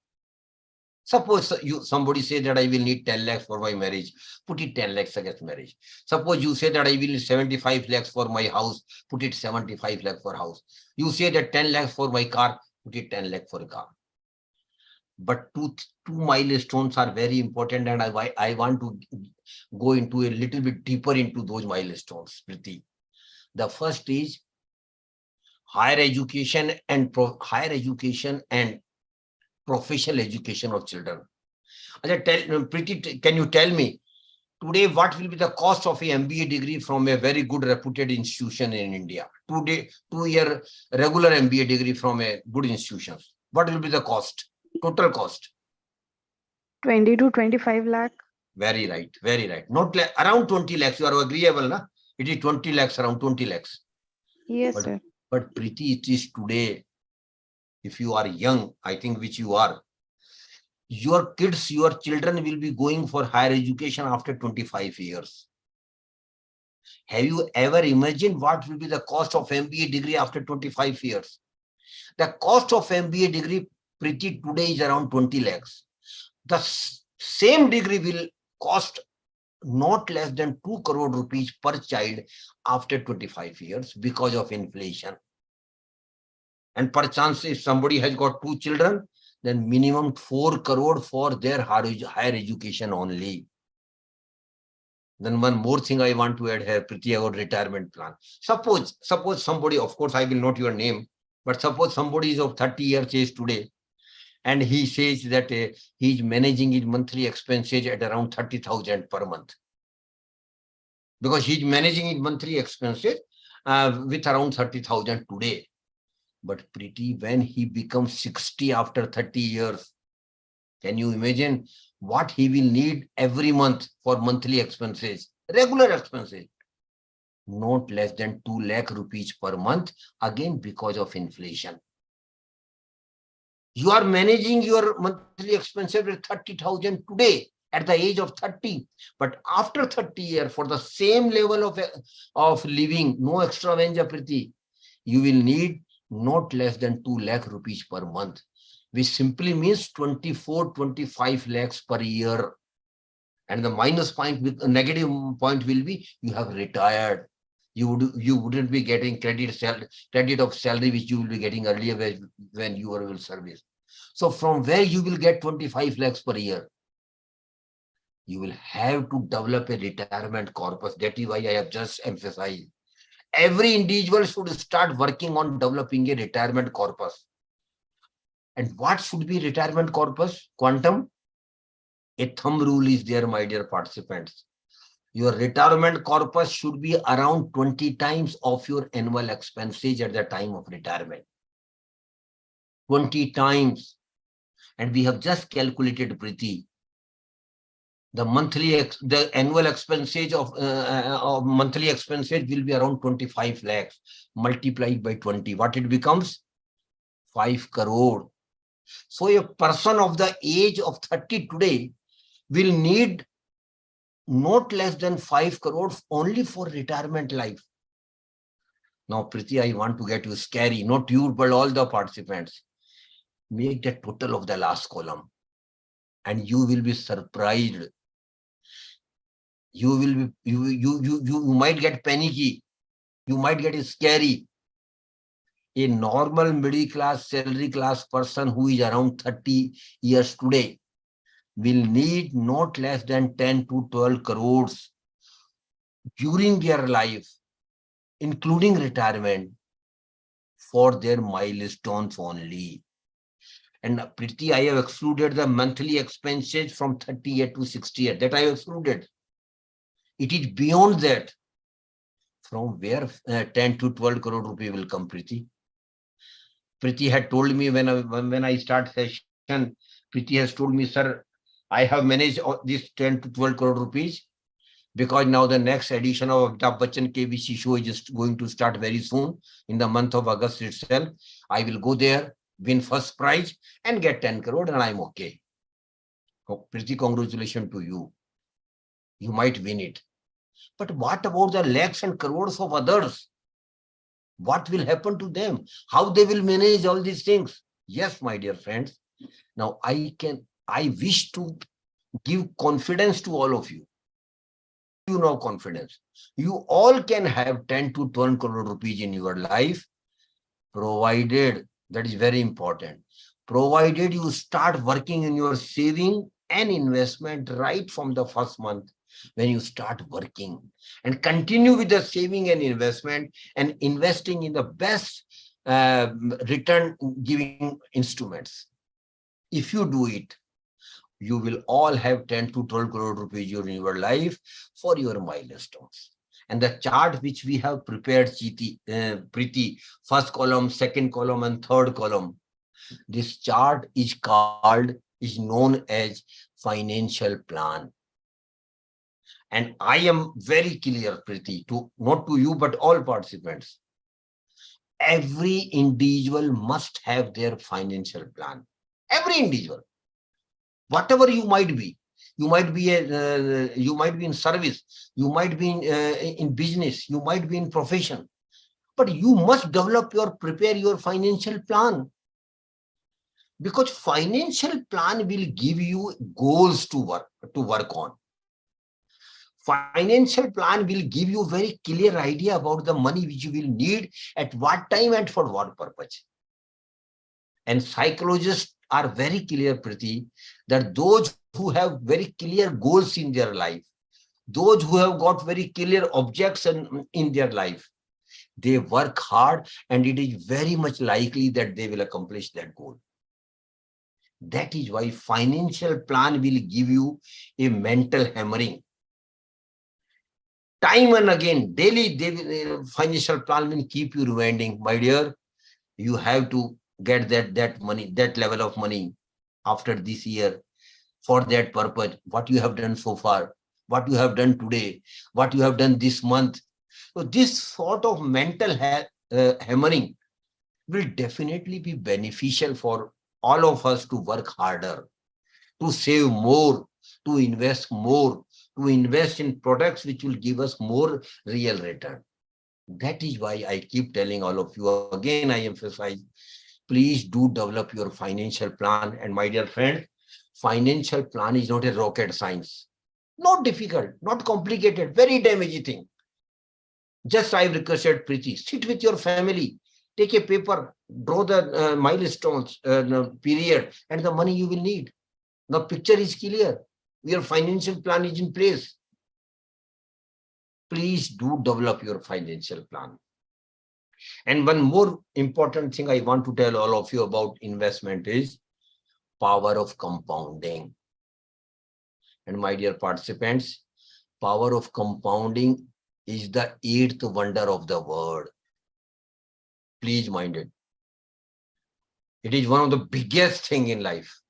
A: Suppose somebody say that I will need 10 lakhs for my marriage, put it 10 lakhs against marriage. Suppose you say that I will need 75 lakhs for my house, put it 75 lakhs for house. You say that 10 lakhs for my car, put it 10 lakhs for a car. But two milestones are very important, and I want to go into a little bit deeper into those milestones, Preeti. The first is higher education and professional education of children. Preeti, can you tell me today what will be the cost of a MBA degree from a very good reputed institution in India? 2-year regular MBA degree from a good institution. What will be the cost? Total cost?
B: 20 to 25 lakh.
A: Very right, very right. Not around 20 lakhs. You are agreeable, na? It is 20 lakhs, around 20 lakhs.
B: Yes, sir.
A: But Preeti, it is today. If you are young, I think which you are, your kids, your children will be going for higher education after 25 years. Have you ever imagined what will be the cost of MBA degree after 25 years? The cost of MBA degree, Preeti, today is around 20 lakhs. The same degree will cost not less than 2 crore rupees per child after 25 years because of inflation. And perchance if somebody has got 2 children, then minimum 4 crore for their higher education only. Then one more thing I want to add here, Preeti, about retirement plan. Suppose somebody, of course I will not your name, but suppose somebody is of 30 years age today, and he says that he is managing his monthly expenses at around 30,000 per month. Because he is managing his monthly expenses with around 30,000 today. But Preeti, when he becomes 60 after 30 years, can you imagine what he will need every month for monthly expenses, regular expenses? Not less than 2 lakh rupees per month, again because of inflation. You are managing your monthly expenses with 30,000 today at the age of 30, but after 30 years, for the same level of living, no extravaganza, Preeti, you will need not less than 2 lakh rupees per month, which simply means 24-25 lakhs per year. And the minus point, with a negative point, will be you have retired. You wouldn't be getting credit of salary which you will be getting earlier when you were in service. So from where you will get 25 lakhs per year? You will have to develop a retirement corpus. That is why I have just emphasized. Every individual should start working on developing a retirement corpus. And what should be retirement corpus? Quantum? A thumb rule is there, my dear participants. Your retirement corpus should be around 20 times of your annual expenses at the time of retirement. 20 times. And we have just calculated, Preeti, the annual expenses of monthly expenses will be around 25 lakhs multiplied by 20. What it becomes? 5 crore. So a person of the age of 30 today will need not less than 5 crore only for retirement life. Now, Preeti, I want to get you scary, not you, but all the participants. Make the total of the last column, and you will be surprised. You will be you might get panicky. You might get scary. A normal middle class, salary class person who is around 30 years today will need not less than 10 to 12 crores during their life, including retirement, for their milestones only. And Preeti, I have excluded the monthly expenses from 30 year to 60 year. That I have excluded. It is beyond that. From where 10 to 12 crore rupee will come, Preeti? Preeti had told me when I start session, Preeti has told me, sir, I have managed this 10 to 12 crore rupees because now the next edition of Amitabh Bachchan KBC show is just going to start very soon in the month of August itself. I will go there, win first prize and get 10 crore and I'm okay. Oh, Preeti, congratulations to you. You might win it. But what about the lakhs and crores of others? What will happen to them? How they will manage all these things? Yes, my dear friends. Now I wish to give confidence to all of you. You know, confidence. You all can have 10 to 12 crore rupees in your life, provided, that is very important, provided you start working in your saving and investment right from the first month when you start working, and continue with the saving and investment and investing in the best return giving instruments. If you do it, you will all have 10 to 12 crore rupees in your life for your milestones. And the chart which we have prepared, Preeti, first column, second column, and third column, this chart is known as financial plan. And I am very clear, Preeti, not to you, but all participants. Every individual must have their financial plan. Every individual. Whatever you might be in service, you might be in business, you might be in profession, But you must prepare your financial plan. Because financial plan will give you goals to work on. Financial plan will give you very clear idea about the money which you will need at what time and for what purpose. And psychologists are very clear, Priti, that those who have very clear goals in their life, those who have got very clear objects in their life, they work hard and it is very much likely that they will accomplish that goal. That is why financial plan will give you a mental hammering. Time and again, daily, financial plan will keep you reminding, my dear, you have to get that money, that level of money after this year for that purpose. What you have done so far, what you have done today, what you have done this month. So this sort of mental hammering will definitely be beneficial for all of us to work harder, to save more, to invest more, to invest in products which will give us more real return. That is why I keep telling all of you, again I emphasize, please do develop your financial plan. And my dear friend, financial plan is not a rocket science. Not difficult, not complicated, very damaging thing. Just I requested Preeti, sit with your family, take a paper, draw the milestones, period, and the money you will need. The picture is clear. Your financial plan is in place. Please do develop your financial plan. And one more important thing I want to tell all of you about investment is power of compounding. And my dear participants, power of compounding is the 8th wonder of the world. Please mind it. It is one of the biggest thing in life.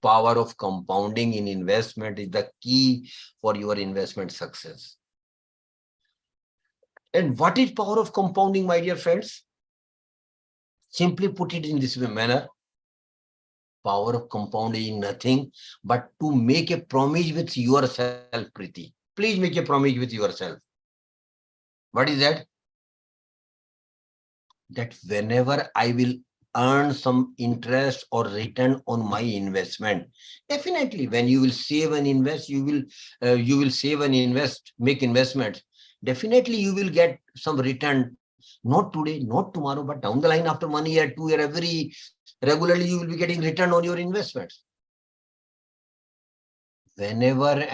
A: Power of compounding in investment is the key for your investment success. And what is power of compounding, my dear friends? Simply put it in this manner. Power of compounding is nothing but to make a promise with yourself, Preeti. Please make a promise with yourself. What is that? That whenever I will earn some interest or return on my investment, definitely when you will save and invest, you will save and invest, make investments. Definitely you will get some return, not today, not tomorrow, but down the line after 1 year, 2 year, regularly you will be getting return on your investments. Whenever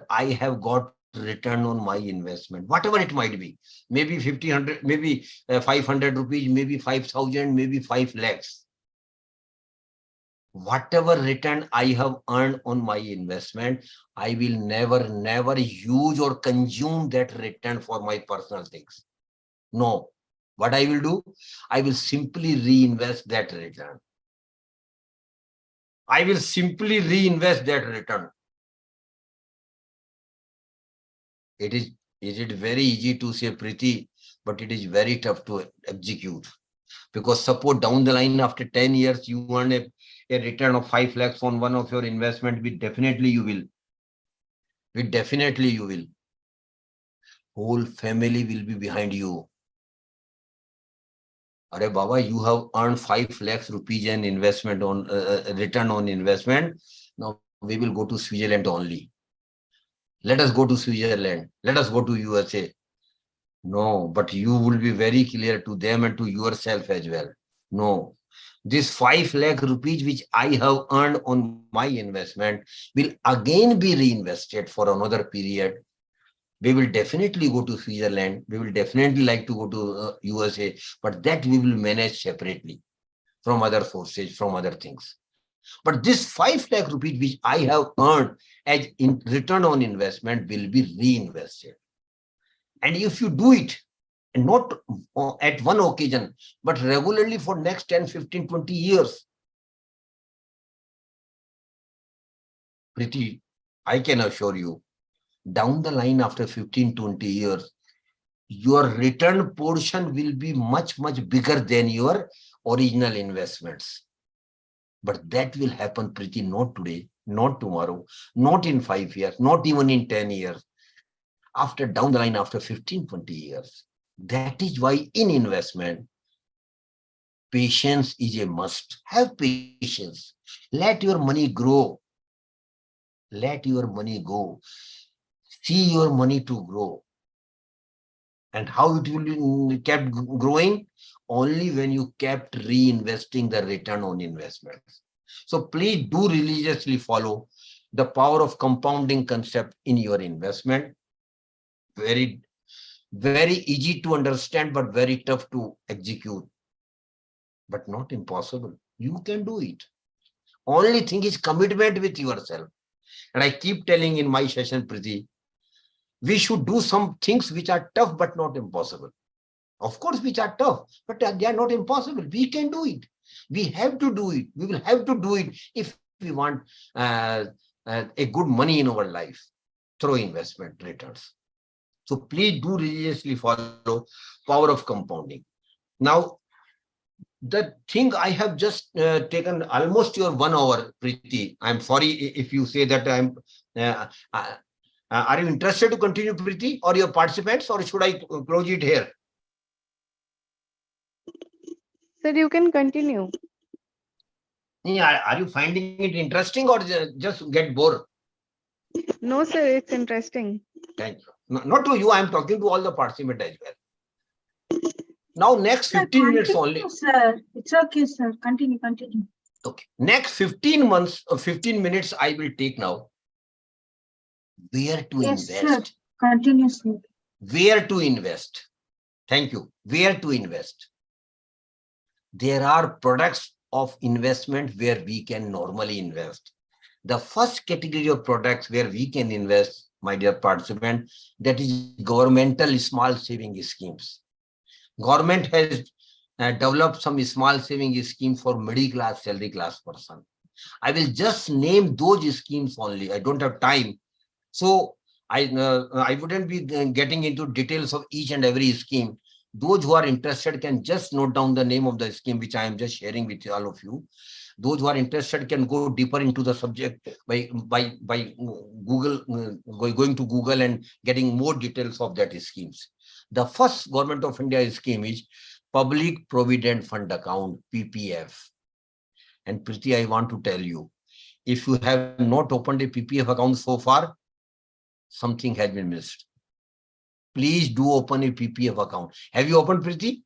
A: I have got return on my investment, whatever it might be, maybe 50, 100, maybe 500 rupees, maybe 5,000, maybe 5 lakhs. Whatever return I have earned on my investment, I will never use or consume that return for my personal things. No. What I will do? I will simply reinvest that return. I will simply reinvest that return. Is it very easy to say, Preeti, but it is very tough to execute. Because suppose down the line after 10 years, you earn a return of 5 lakhs on one of your investment, definitely you will. Whole family will be behind you. Are Baba, you have earned 5 lakhs rupees in investment on return on investment. Now we will go to Switzerland only. Let us go to Switzerland. Let us go to USA. No, but you will be very clear to them and to yourself as well. No, this 5 lakh rupees which I have earned on my investment will again be reinvested for another period. We will definitely go to Switzerland. We will definitely like to go to USA, but that we will manage separately from other sources, from other things. But this 5 lakh rupees which I have earned as in return on investment will be reinvested. And if you do it, and not at one occasion, but regularly for next 10, 15, 20 years, Preeti, I can assure you, down the line after 15, 20 years, your return portion will be much bigger than your original investments. But that will happen, Preeti, not today, not tomorrow, not in 5 years, not even in 10 years. after down the line, after 15, 20 years. That is why in investment, patience is a must. Have patience. Let your money grow. Let your money go. See your money to grow. And how it will be kept growing? Only when you kept reinvesting the return on investments. So please do religiously follow the power of compounding concept in your investment. Very, very easy to understand, but very tough to execute. But not impossible. You can do it. Only thing is commitment with yourself. And I keep telling in my session, Priti, we should do some things which are tough but not impossible. Of course, which are tough, but they are not impossible. We can do it. We have to do it. We will have to do it if we want a good money in our life through investment returns. So please do religiously follow power of compounding. Now, the thing I have just taken almost your 1 hour, Preeti. I'm sorry if you say that I'm. Are you interested to continue, Preeti, or your participants, or should I close it here?
B: Sir, you can continue.
A: Yeah, are you finding it interesting or just get bored?
B: No, sir, it's interesting.
A: Thank you. No, not to you, I'm talking to all the participants as well. Now, next
C: Sir,
A: 15 minutes
C: continue,
A: only.
C: Sir, it's okay, sir. Continue.
A: Okay. Next 15 months or 15 minutes I will take now. Where to
C: Yes, sir.
A: invest?
C: Continue, sir.
A: Where to invest? Thank you. Where to invest? There are products of investment where we can normally invest. The first category of products where we can invest, my dear participant, that is governmental small saving schemes. Government has developed some small saving scheme for middle class, salary class person. I will just name those schemes only. I don't have time. So I wouldn't be getting into details of each and every scheme. Those who are interested can just note down the name of the scheme, which I am just sharing with all of you. Those who are interested can go deeper into the subject by Google, going to Google and getting more details of that schemes. The first Government of India scheme is Public Provident Fund Account, PPF. And Priti, I want to tell you, if you have not opened a PPF account so far, something has been missed. Please do open a PPF account. Have you opened, Priti?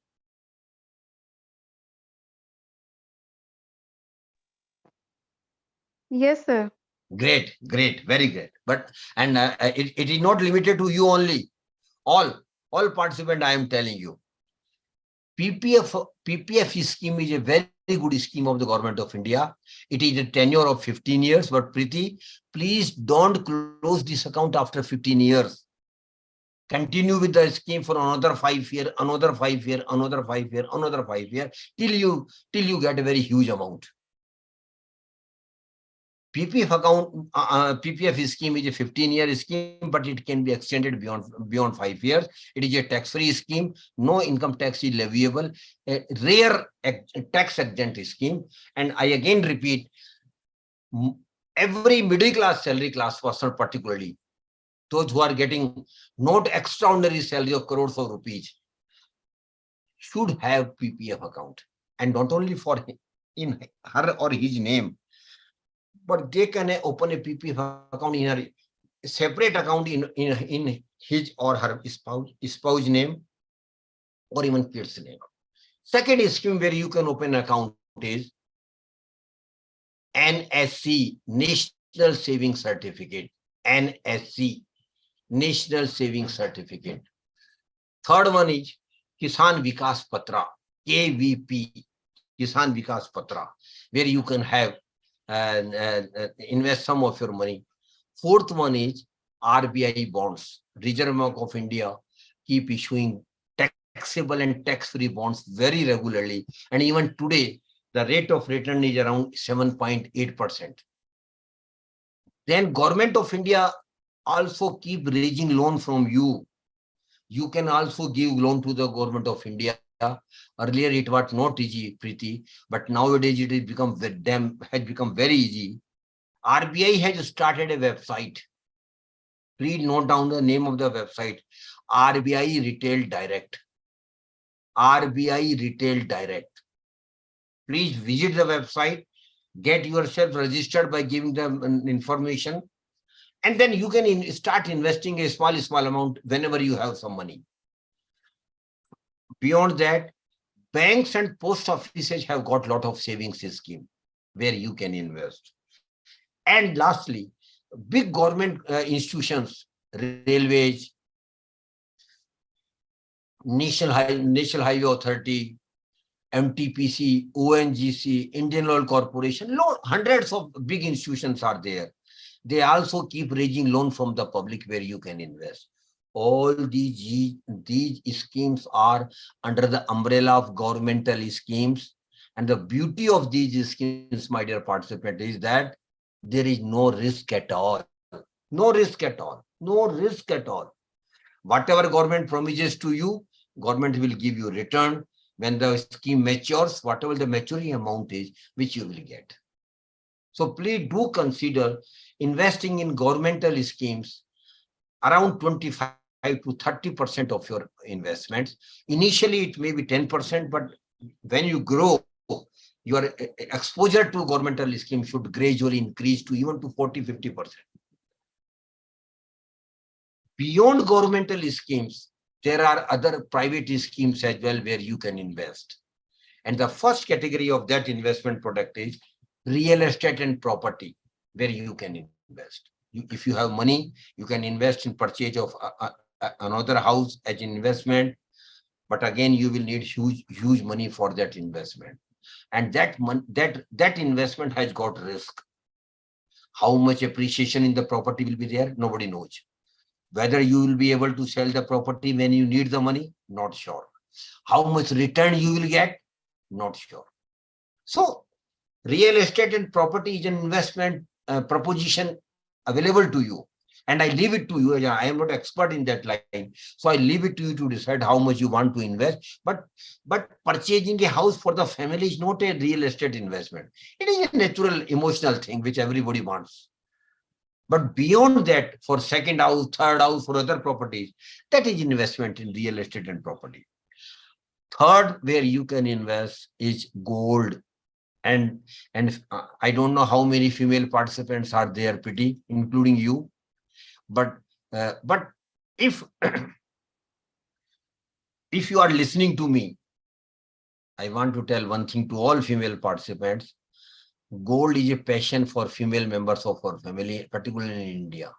B: Yes, sir.
A: Great, great, very great. But it is not limited to you only. All participants, I am telling you. PPF scheme is a very good scheme of the Government of India. It is a tenure of 15 years. But Priti, please don't close this account after 15 years. Continue with the scheme for another 5 years, another 5 years, another 5 years, another 5 years, till you get a very huge amount. PPF account, PPF scheme is a 15-year scheme, but it can be extended beyond 5 years. It is a tax-free scheme. No income tax is leviable. A rare tax-exempt scheme. And I again repeat, every middle-class salary class person, particularly those who are getting not extraordinary salary of crores of rupees, should have PPF account. And not only for in her or his name, but they can open a PPF account in a separate account in his or her spouse name, or even kid's name. Second scheme where you can open an account is NSC, National Saving Certificate. NSC, National Saving Certificate. Third one is Kisan Vikas Patra, KVP, Kisan Vikas Patra, where you can have invest some of your money. Fourth one is RBI bonds. Reserve Bank of India keep issuing taxable and tax-free bonds very regularly. And even today, the rate of return is around 7.8%. Then Government of India also keep raising loan from you. You can also give loan to the Government of India. Earlier it was not easy, Preeti, but nowadays it has become very easy. RBI has started a website. Please note down the name of the website, RBI Retail Direct. RBI Retail Direct. Please visit the website, get yourself registered by giving them information, and then you can start investing a small amount whenever you have some money. Beyond that, banks and post offices have got a lot of savings scheme where you can invest. And lastly, big government institutions, railways, National Highway Authority, MTPC, ONGC, Indian Oil Corporation, hundreds of big institutions are there. They also keep raising loan from the public where you can invest. All these schemes are under the umbrella of governmental schemes. And the beauty of these schemes, my dear participant, is that there is no risk at all. No risk at all. No risk at all. Whatever government promises to you, government will give you return. When the scheme matures, whatever the maturity amount is, which you will get. So please do consider investing in governmental schemes around 25 to 30% of your investments. Initially, it may be 10%, but when you grow, your exposure to governmental schemes should gradually increase to even to 40-50%. Beyond governmental schemes, there are other private schemes as well where you can invest. And the first category of that investment product is real estate and property, where you can invest. If you have money, you can invest in purchase of another house as an investment. But again, you will need huge money for that investment. And that investment has got risk. How much appreciation in the property will be there? Nobody knows. Whether you will be able to sell the property when you need the money? Not sure. How much return you will get? Not sure. So real estate and property is an investment proposition available to you. And I leave it to you. I am not expert in that line. So I leave it to you to decide how much you want to invest. But purchasing a house for the family is not a real estate investment. It is a natural, emotional thing which everybody wants. But beyond that, for second house, third house, for other properties, that is investment in real estate and property. Third, where you can invest is gold. And I don't know how many female participants are there, Pity, including you. But if if you are listening to me, I want to tell one thing to all female participants. Gold is a passion for female members of our family, particularly in India.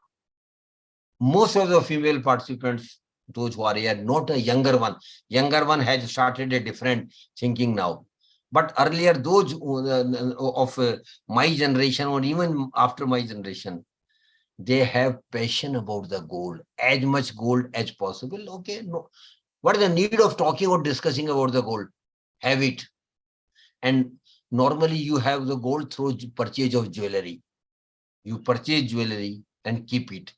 A: Most of the female participants, those who are here, not a younger one has started a different thinking now. But earlier, those of my generation or even after my generation, they have passion about the gold, as much gold as possible. Okay, no. What is the need of talking or discussing about the gold? Have it. And normally you have the gold through purchase of jewelry. You purchase jewelry and keep it.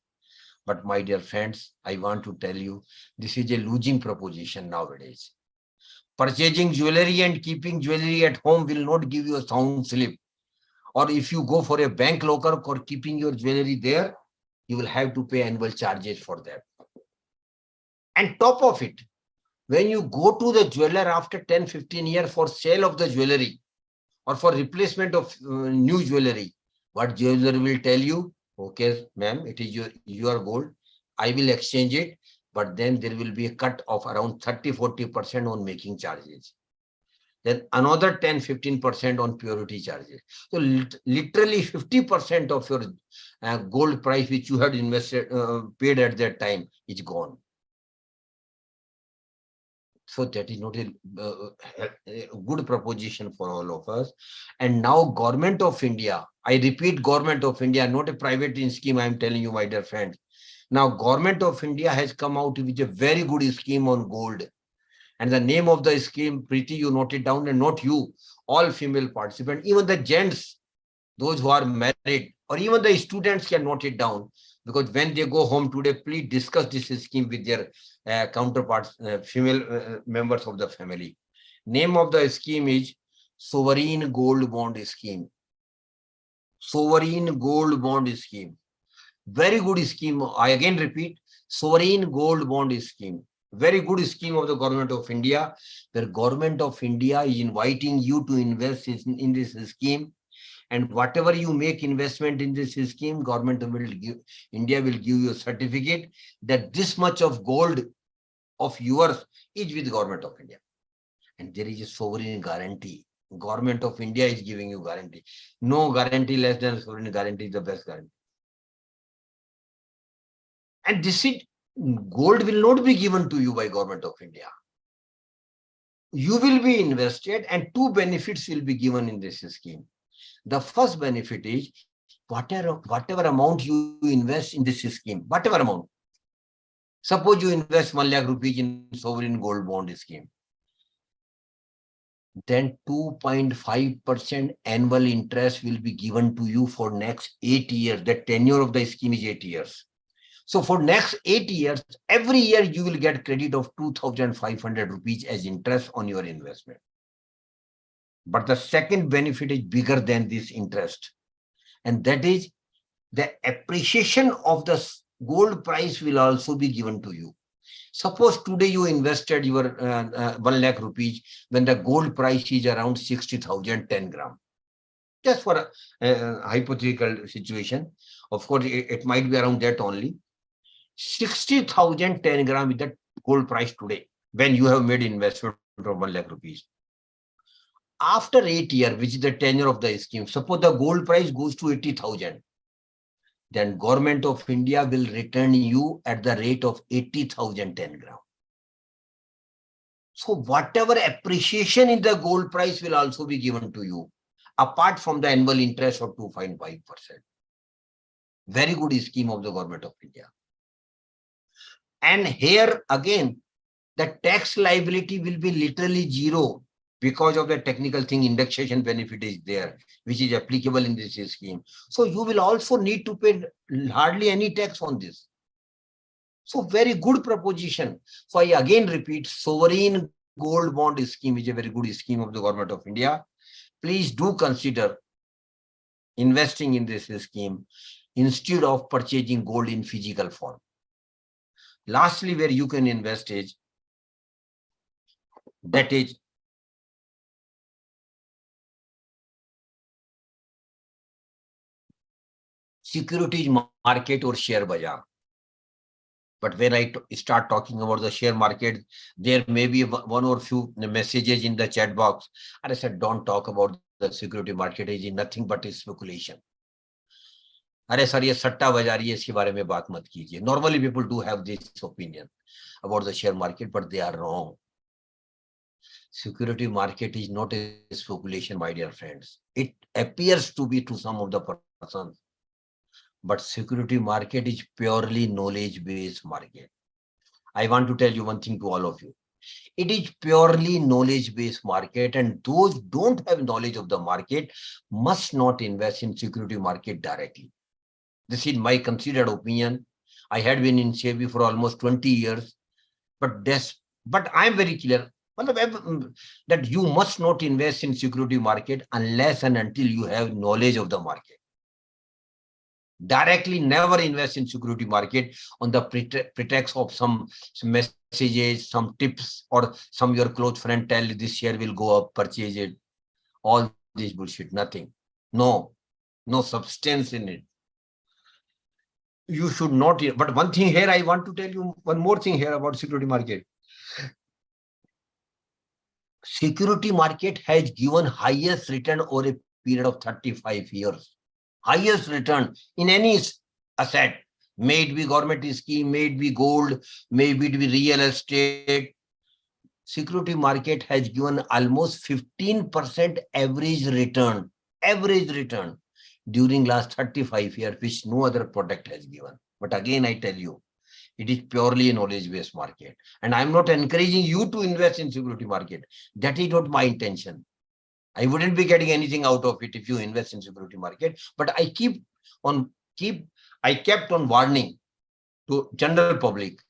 A: But my dear friends, I want to tell you, this is a losing proposition nowadays. Purchasing jewelry and keeping jewelry at home will not give you a sound sleep. Or if you go for a bank locker or keeping your jewelry there, you will have to pay annual charges for that. And top of it, when you go to the jeweler after 10-15 years for sale of the jewelry or for replacement of new jewelry, what jeweler will tell you? Okay, ma'am, it is your gold. I will exchange it, but then there will be a cut of around 30-40% on making charges. Then another 10-15% on purity charges. So literally 50% of your gold price which you had invested, paid at that time is gone. So that is not a good proposition for all of us. And now Government of India, I repeat, Government of India, not a private scheme, I am telling you, my dear friends. Now Government of India has come out with a very good scheme on gold. And the name of the scheme, Preeti, you note it down, and not you, all female participants, even the gents, those who are married, or even the students can note it down. Because when they go home today, please discuss this scheme with their counterparts, female members of the family. Name of the scheme is Sovereign Gold Bond Scheme. Sovereign Gold Bond Scheme. Very good scheme. I again repeat, sovereign gold bond scheme. Very good scheme of the government of India, where government of India is inviting you to invest in this scheme. And whatever you make investment in this scheme, India will give you a certificate that this much of gold of yours is with government of India. And there is a sovereign guarantee. Government of India is giving you guarantee. No guarantee less than sovereign guarantee is the best guarantee. And this is, gold will not be given to you by government of India. You will be invested and two benefits will be given in this scheme. The first benefit is whatever amount you invest in this scheme, whatever amount. Suppose you invest 1 lakh rupees in sovereign gold bond scheme. Then 2.5% annual interest will be given to you for next 8 years. The tenure of the scheme is 8 years. So for next 8 years, every year you will get credit of 2,500 rupees as interest on your investment. But the second benefit is bigger than this interest. And that is the appreciation of the gold price will also be given to you. Suppose today you invested your 1 lakh rupees when the gold price is around 60,000 10 gram. Just for a hypothetical situation. Of course, it might be around that only. 60,000 10 gram with the gold price today when you have made investment of 1 lakh rupees. After 8 years, which is the tenure of the scheme, suppose the gold price goes to 80,000. Then government of India will return you at the rate of 80,000 10 gram. So whatever appreciation in the gold price will also be given to you, apart from the annual interest of 2.5%. Very good scheme of the government of India. And here again, the tax liability will be literally zero because of the technical thing, indexation benefit is there, which is applicable in this scheme. So you will also need to pay hardly any tax on this. So very good proposition. So I again repeat, sovereign gold bond scheme is a very good scheme of the government of India. Please do consider investing in this scheme instead of purchasing gold in physical form. Lastly, where you can invest is, that is securities market or share bazaar. But when I start talking about the share market, there may be one or few messages in the chat box. And I said, don't talk about the security market, it is nothing but a speculation. अरे sir ये सट्टा बाजारी है, इसके बारे में बात मत कीजिए. Normally people do have this opinion about the share market, but they are wrong. Security market is not a speculation, my dear friends. It appears to be to some of the persons, but security market is purely knowledge-based market. I want to tell you one thing to all of you. It is purely knowledge-based market, and those don't have knowledge of the market must not invest in security market directly. This is my considered opinion. I had been in SEBI for almost 20 years, but I am very clear that you must not invest in security market unless and until you have knowledge of the market. Directly never invest in security market on the pretext of some messages, some tips, or some your close friend tell you this share will go up, purchase it. All this bullshit, nothing. No substance in it. You should not. But one thing here, I want to tell you one more thing here about security market. Security market has given highest return over a period of 35 years. Highest return in any asset, may it be government scheme, may it be gold, may it be real estate. Security market has given almost 15% average return during last 35 years, which no other product has given. But again, I tell you, it is purely a knowledge-based market. And I'm not encouraging you to invest in security market. That is not my intention. I wouldn't be getting anything out of it if you invest in security market. But I kept on warning to general public,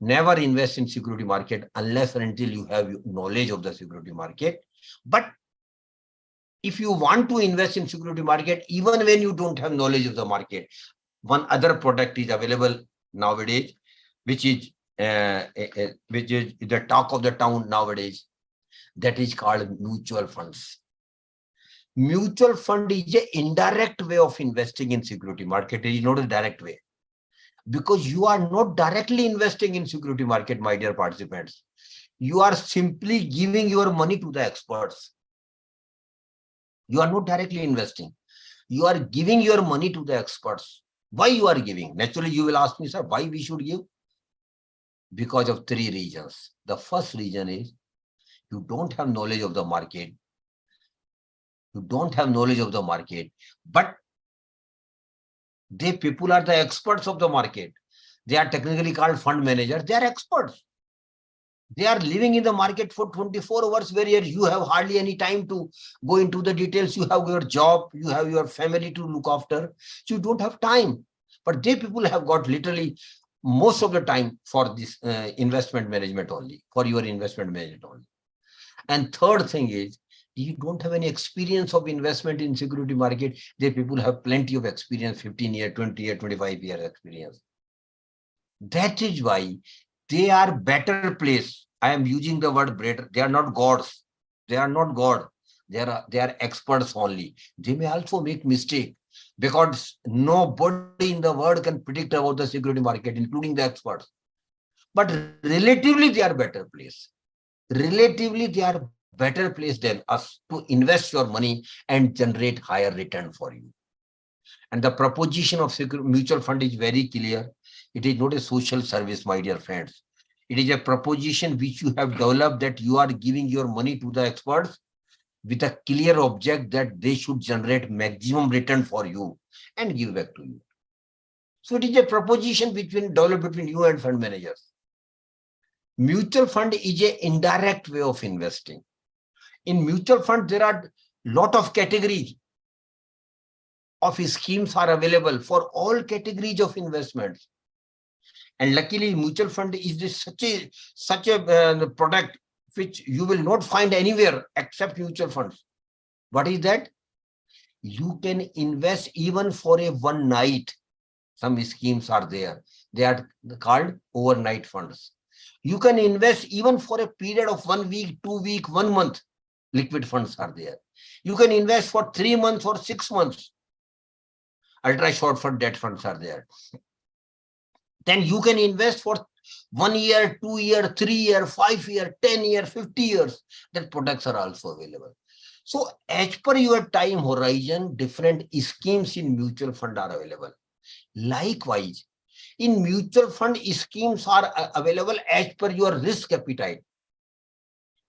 A: never invest in security market unless and until you have knowledge of the security market. But if you want to invest in security market, even when you don't have knowledge of the market, one other product is available nowadays, which is the talk of the town nowadays. That is called mutual funds. Mutual fund is an indirect way of investing in security market. It is not a direct way, because you are not directly investing in security market, my dear participants. You are simply giving your money to the experts. You are not directly investing. You are giving your money to the experts. Why you are giving? Naturally, you will ask me, sir, why we should give? Because of three reasons. The first reason is you don't have knowledge of the market. You don't have knowledge of the market, but they people are the experts of the market. They are technically called fund managers. They are experts. They are living in the market for 24 hours, where you have hardly any time to go into the details. You have your job, you have your family to look after, so you don't have time. But they people have got literally most of the time for this investment management only, for your investment management only. And third thing is, you don't have any experience of investment in security market. They people have plenty of experience, 15 year, 20 year, 25 year experience. That is why they are better placed. I am using the word better. They are not gods. They are not God. They are experts only. They may also make mistake, because nobody in the world can predict about the security market, including the experts. But relatively, they are better placed. Relatively, they are better placed than us to invest your money and generate higher return for you. And the proposition of mutual fund is very clear. It is not a social service, my dear friends. It is a proposition which you have developed, that you are giving your money to the experts with a clear object that they should generate maximum return for you and give back to you. So it is a proposition developed between you and fund managers. Mutual fund is an indirect way of investing. In mutual fund, there are lot of categories of schemes are available for all categories of investments. And luckily, mutual fund is such a product which you will not find anywhere except mutual funds. What is that? You can invest even for a one night. Some schemes are there. They are called overnight funds. You can invest even for a period of 1 week, 2 weeks, 1 month. Liquid funds are there. You can invest for 3 months or 6 months. Ultra short fund debt funds are there. Then you can invest for 1 year, 2 year, 3 year, 5 year, 10 year, 50 years. That products are also available. So as per your time horizon, different schemes in mutual fund are available. Likewise, in mutual fund, schemes are available as per your risk appetite.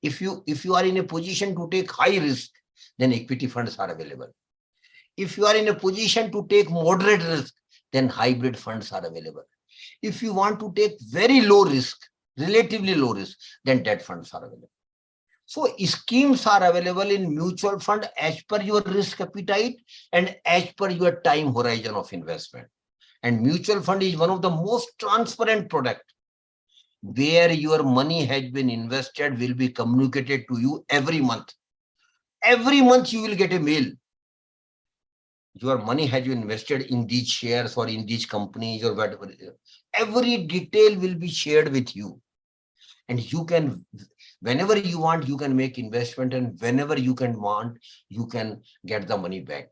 A: If you are in a position to take high risk, then equity funds are available. If you are in a position to take moderate risk, then hybrid funds are available. If you want to take very low risk, relatively low risk, then debt funds are available. So schemes are available in mutual fund as per your risk appetite and as per your time horizon of investment. And mutual fund is one of the most transparent product, where your money has been invested will be communicated to you every month. Every month you will get a mail. Your money has been invested in these shares or in these companies or whatever. Every detail will be shared with you. And you can, whenever you want, you can make investment, and whenever you can want, you can get the money back.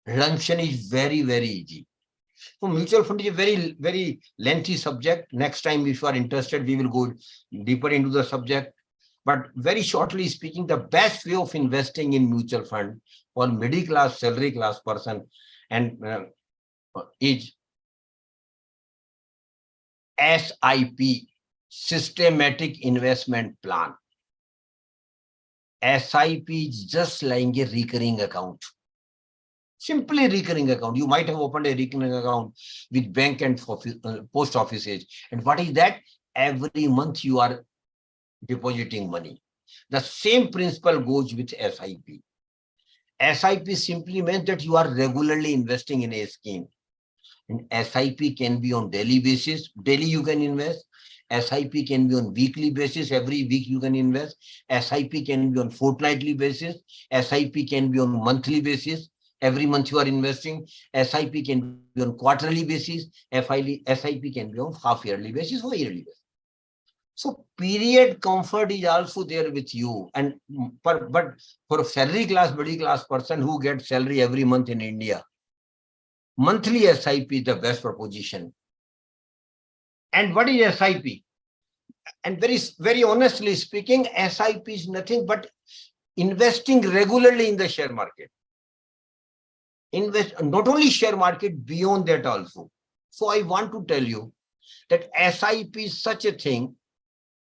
A: Redemption is very, very easy. So mutual fund is a very, very lengthy subject. Next time, if you are interested, we will go deeper into the subject. But very shortly speaking, the best way of investing in mutual fund for middle class, salary class person and is SIP, systematic investment plan. SIP is just like a recurring account. Simply recurring account. You might have opened a recurring account with bank and post offices. And what is that? Every month you are depositing money. The same principle goes with SIP. SIP simply means that you are regularly investing in a scheme. And SIP can be on daily basis. Daily you can invest. SIP can be on weekly basis. Every week you can invest. SIP can be on fortnightly basis. SIP can be on monthly basis. Every month you are investing. SIP can be on quarterly basis. SIP can be on half-yearly basis or yearly basis. So period comfort is also there with you. And but for a salary class, middle class person who gets salary every month in India, monthly SIP is the best proposition. And what is SIP? And very honestly speaking, SIP is nothing but investing regularly in the share market. Invest not only share market, beyond that also. So I want to tell you that SIP is such a thing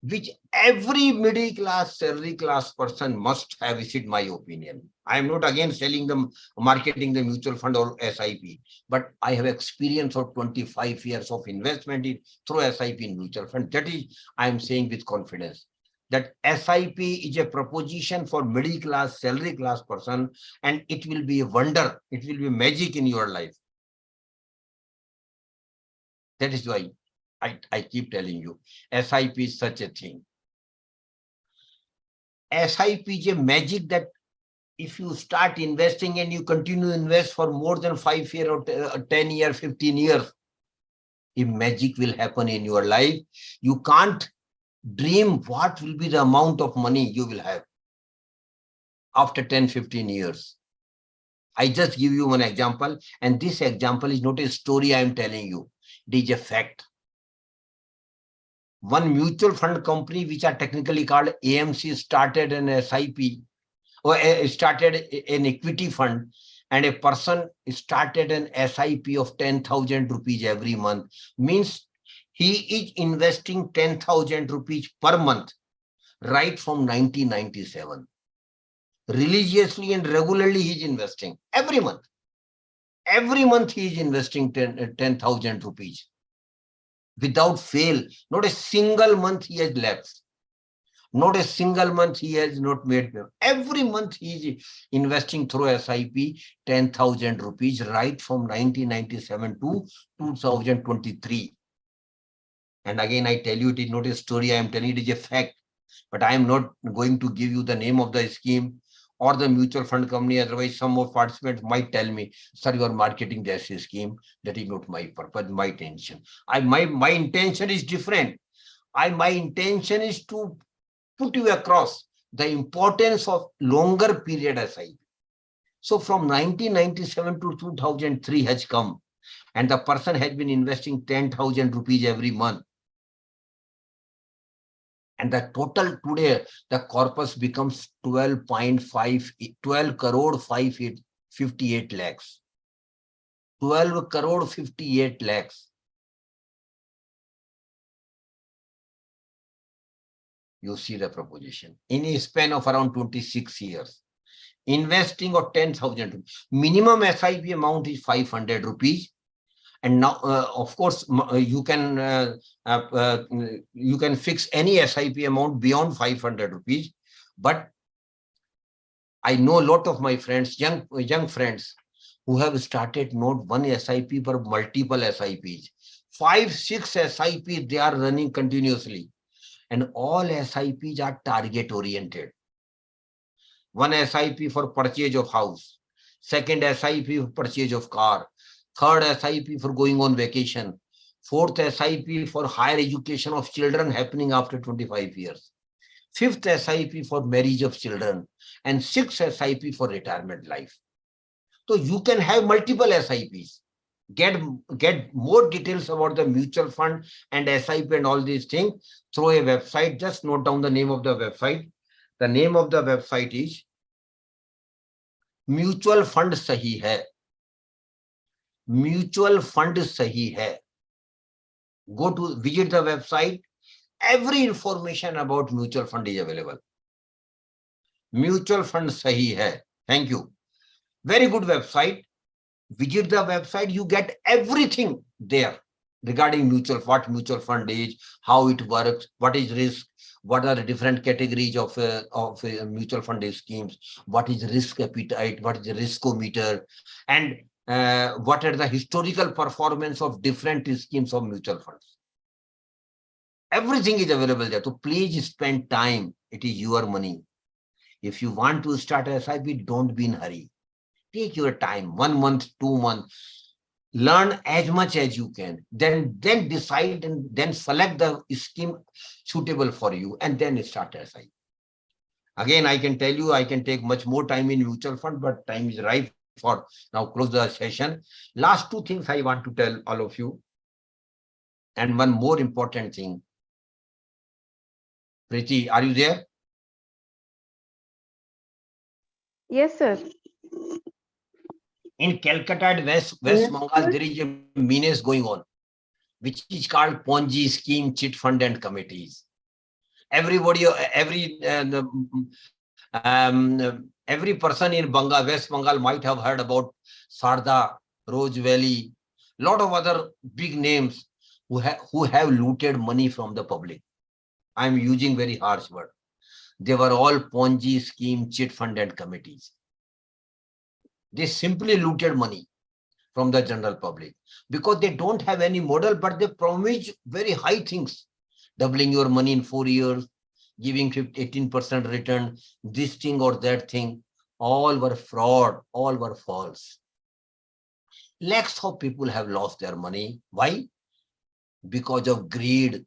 A: which every middle class, salary class person must have, is my opinion. I am not again selling them, marketing the mutual fund or SIP, but I have experience of 25 years of investment in through SIP in mutual fund. That is, I am saying with confidence that SIP is a proposition for middle class, salary class person, and it will be a wonder. It will be magic in your life. That is why I keep telling you, SIP is such a thing. SIP is a magic that if you start investing and you continue to invest for more than 5 years or 10 years, 15 years, a magic will happen in your life. You can't dream what will be the amount of money you will have after 10, 15 years. I just give you one example, and this example is not a story I am telling you. It is a fact. One mutual fund company, which are technically called AMC, started an SIP or started an equity fund, and a person started an SIP of 10,000 rupees every month. Means he is investing 10,000 rupees per month right from 1997. Religiously and regularly he is investing every month. Every month he is investing 10,000 rupees. Without fail, not a single month he has left. Not a single month he has not made. Every month he is investing through SIP 10,000 rupees right from 1997 to 2023. And again, I tell you, it is not a story I am telling, it is a fact. But I am not going to give you the name of the scheme or the mutual fund company. Otherwise, some more participants might tell me, sir, you are marketing this scheme. That is not my purpose, my intention. My intention is different. My intention is to put you across the importance of longer period SIP. So from 1997 to 2003 has come, and the person has been investing 10,000 rupees every month. And the total today, the corpus becomes 12 crore 58 lakhs. 12 crore 58 lakhs. You see the proposition. In a span of around 26 years. Investing of 10,000 rupees. Minimum SIP amount is 500 rupees. And now, of course, you can fix any SIP amount beyond 500 rupees. But I know a lot of my friends, young friends, who have started not one SIP but multiple SIPs. 5, 6 SIPs they are running continuously. And all SIPs are target oriented. One SIP for purchase of house. Second SIP for purchase of car. Third SIP for going on vacation. Fourth SIP for higher education of children happening after 25 years. Fifth SIP for marriage of children. And sixth SIP for retirement life. So you can have multiple SIPs. Get more details about the mutual fund and SIP and all these things through a website. Just note down the name of the website. The name of the website is Mutual Fund Sahi Hai. Mutual Fund Sahi Hai. Go to visit the website. Every information about mutual fund is available. Mutual Fund Sahi Hai. Thank you. Very good website. Visit the website. You get everything there regarding what mutual fund is, how it works, what is risk, what are the different categories of mutual fund schemes, what is risk appetite, what is the riskometer, and what are the historical performance of different schemes of mutual funds. Everything is available there. So please spend time. It is your money. If you want to start a SIP, don't be in a hurry. Take your time, 1 month, 2 months, learn as much as you can, then decide and then select the scheme suitable for you, and then start SIP. Again, I can tell you, I can take much more time in mutual fund, but time is ripe for now close the session. Last two things I want to tell all of you, and one more important thing. Preeti, are you there?
B: Yes, sir.
A: In Calcutta and West Bengal, there is a menace going on, which is called Ponzi scheme, chit fund, and committees. Everybody, every person in West Bengal might have heard about Sarda, Rose Valley, lot of other big names who have looted money from the public. I'm using very harsh word. They were all Ponzi scheme, chit fund, and committees. They simply looted money from the general public because they don't have any model, but they promise very high things, doubling your money in 4 years, giving 18% return, this thing or that thing. All were fraud, all were false. Lakhs of people have lost their money. Why? Because of greed.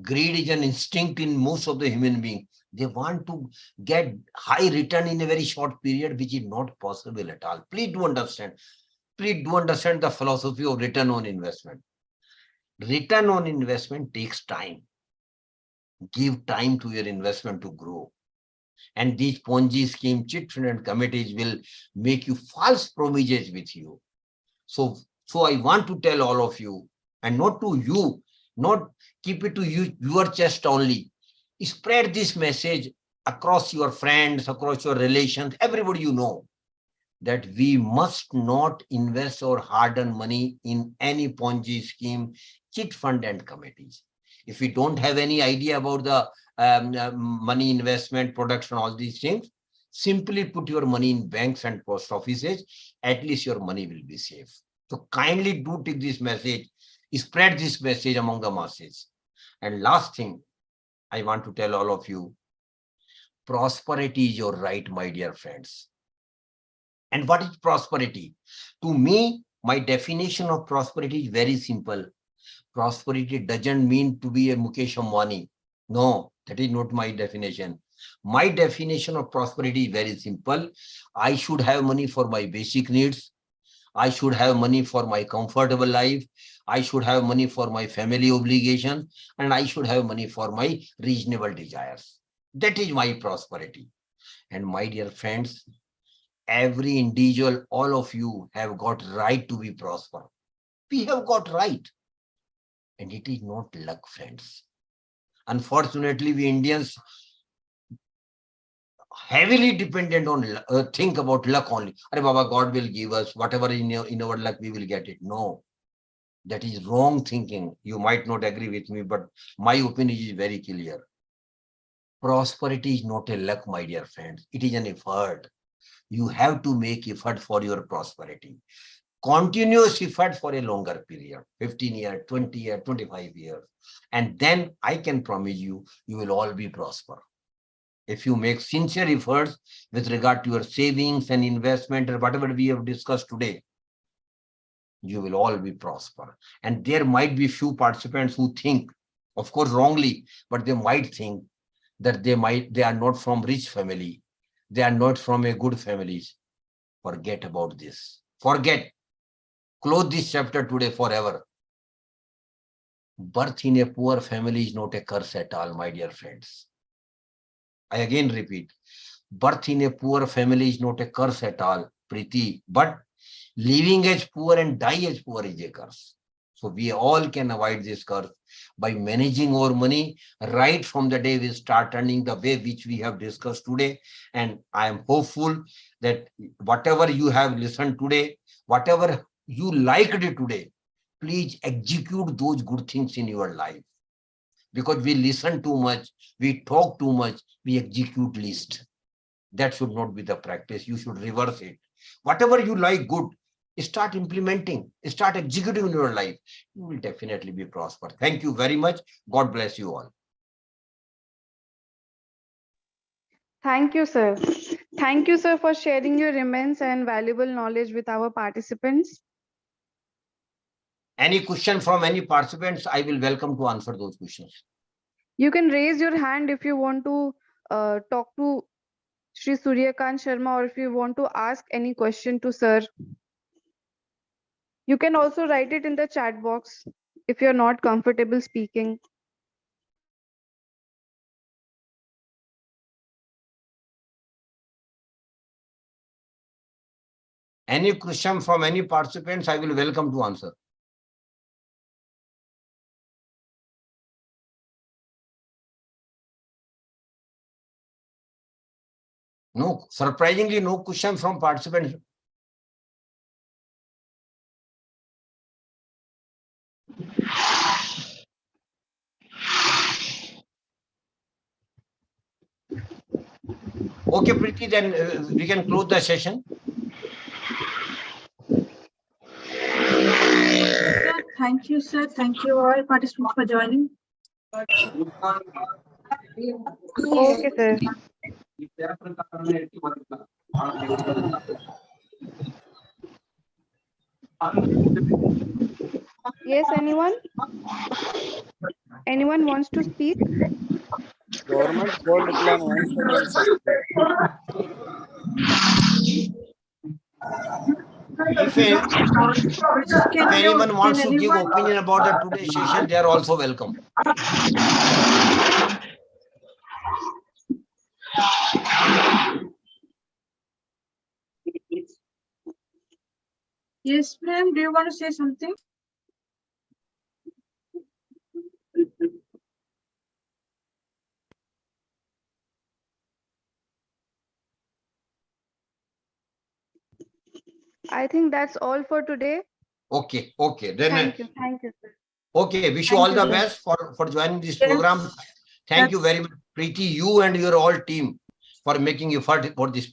A: Greed is an instinct in most of the human beings. They want to get high return in a very short period, which is not possible at all. Please do understand. Please do understand the philosophy of return on investment. Return on investment takes time. Give time to your investment to grow. And these Ponzi scheme, chit fund, and committees will make you false promises with you. So I want to tell all of you, and not to you, not keep it to you, your chest only. Spread this message across your friends, across your relations, everybody you know, that we must not invest our hard-earned money in any Ponzi scheme, chit fund, and committees. If we don't have any idea about the money investment, production, all these things, simply put your money in banks and post offices. At least your money will be safe. So kindly do take this message, spread this message among the masses. And last thing I want to tell all of you, prosperity is your right, my dear friends. And what is prosperity? To me, my definition of prosperity is very simple. Prosperity doesn't mean to be a Mukesh Ambani. No, that is not my definition. My definition of prosperity is very simple. I should have money for my basic needs. I should have money for my comfortable life. I should have money for my family obligations. And I should have money for my reasonable desires. That is my prosperity. And my dear friends, every individual, all of you have got right to be prosperous. We have got right. And it is not luck, friends. Unfortunately, we Indians heavily dependent on think about luck only. Are Baba, God will give us whatever in our luck, we will get it. No, that is wrong thinking. You might not agree with me, but my opinion is very clear. Prosperity is not a luck, my dear friends. It is an effort. You have to make effort for your prosperity. Continuous effort for a longer period, 15 years, 20 years, 25 years. And then I can promise you, you will all be prosper. If you make sincere efforts with regard to your savings and investment or whatever we have discussed today, you will all be prosper. And there might be few participants who think, of course wrongly, but they might think that they are not from rich family. They are not from a good families. Forget about this. Forget. Close this chapter today forever. Birth in a poor family is not a curse at all, my dear friends. I again repeat, birth in a poor family is not a curse at all, Preeti, but living as poor and die as poor is a curse. So we all can avoid this curse by managing our money right from the day we start earning, the way which we have discussed today. And I am hopeful that whatever you have listened today, whatever you liked it today, please execute those good things in your life. Because we listen too much, we talk too much, we execute least. That should not be the practice. You should reverse it. Whatever you like good, start implementing, start executing in your life. You will definitely be prosper. Thank you very much. God bless you all.
B: Thank you, sir. Thank you, sir, for sharing your immense and valuable knowledge with our participants.
A: Any question from any participants, I will welcome to answer those questions.
B: You can raise your hand if you want to talk to Shri Suryakant Sharma, or if you want to ask any question to sir. You can also write it in the chat box if you're not comfortable speaking.
A: Any question from any participants, I will welcome to answer. No, surprisingly, no question from participants. Okay, Preeti, then we can close the session.
C: Sir, thank you, sir. Thank you all participants for joining.
B: Okay, sir. Yes, anyone? Anyone wants to speak?
D: Government gold plan once again suspended.
A: If anyone wants to give opinion about the today's session, they are also welcome.
C: Yes, ma'am. Do you want to say something?
B: I think that's all for today.
A: Okay, okay. Then
B: Thank you, sir.
A: okay, wish you
B: Thank
A: all
B: you,
A: the
B: sir.
A: best for joining this
C: Yes,
A: program. Thank you very much, Preeti, you and your all team for making effort for this program.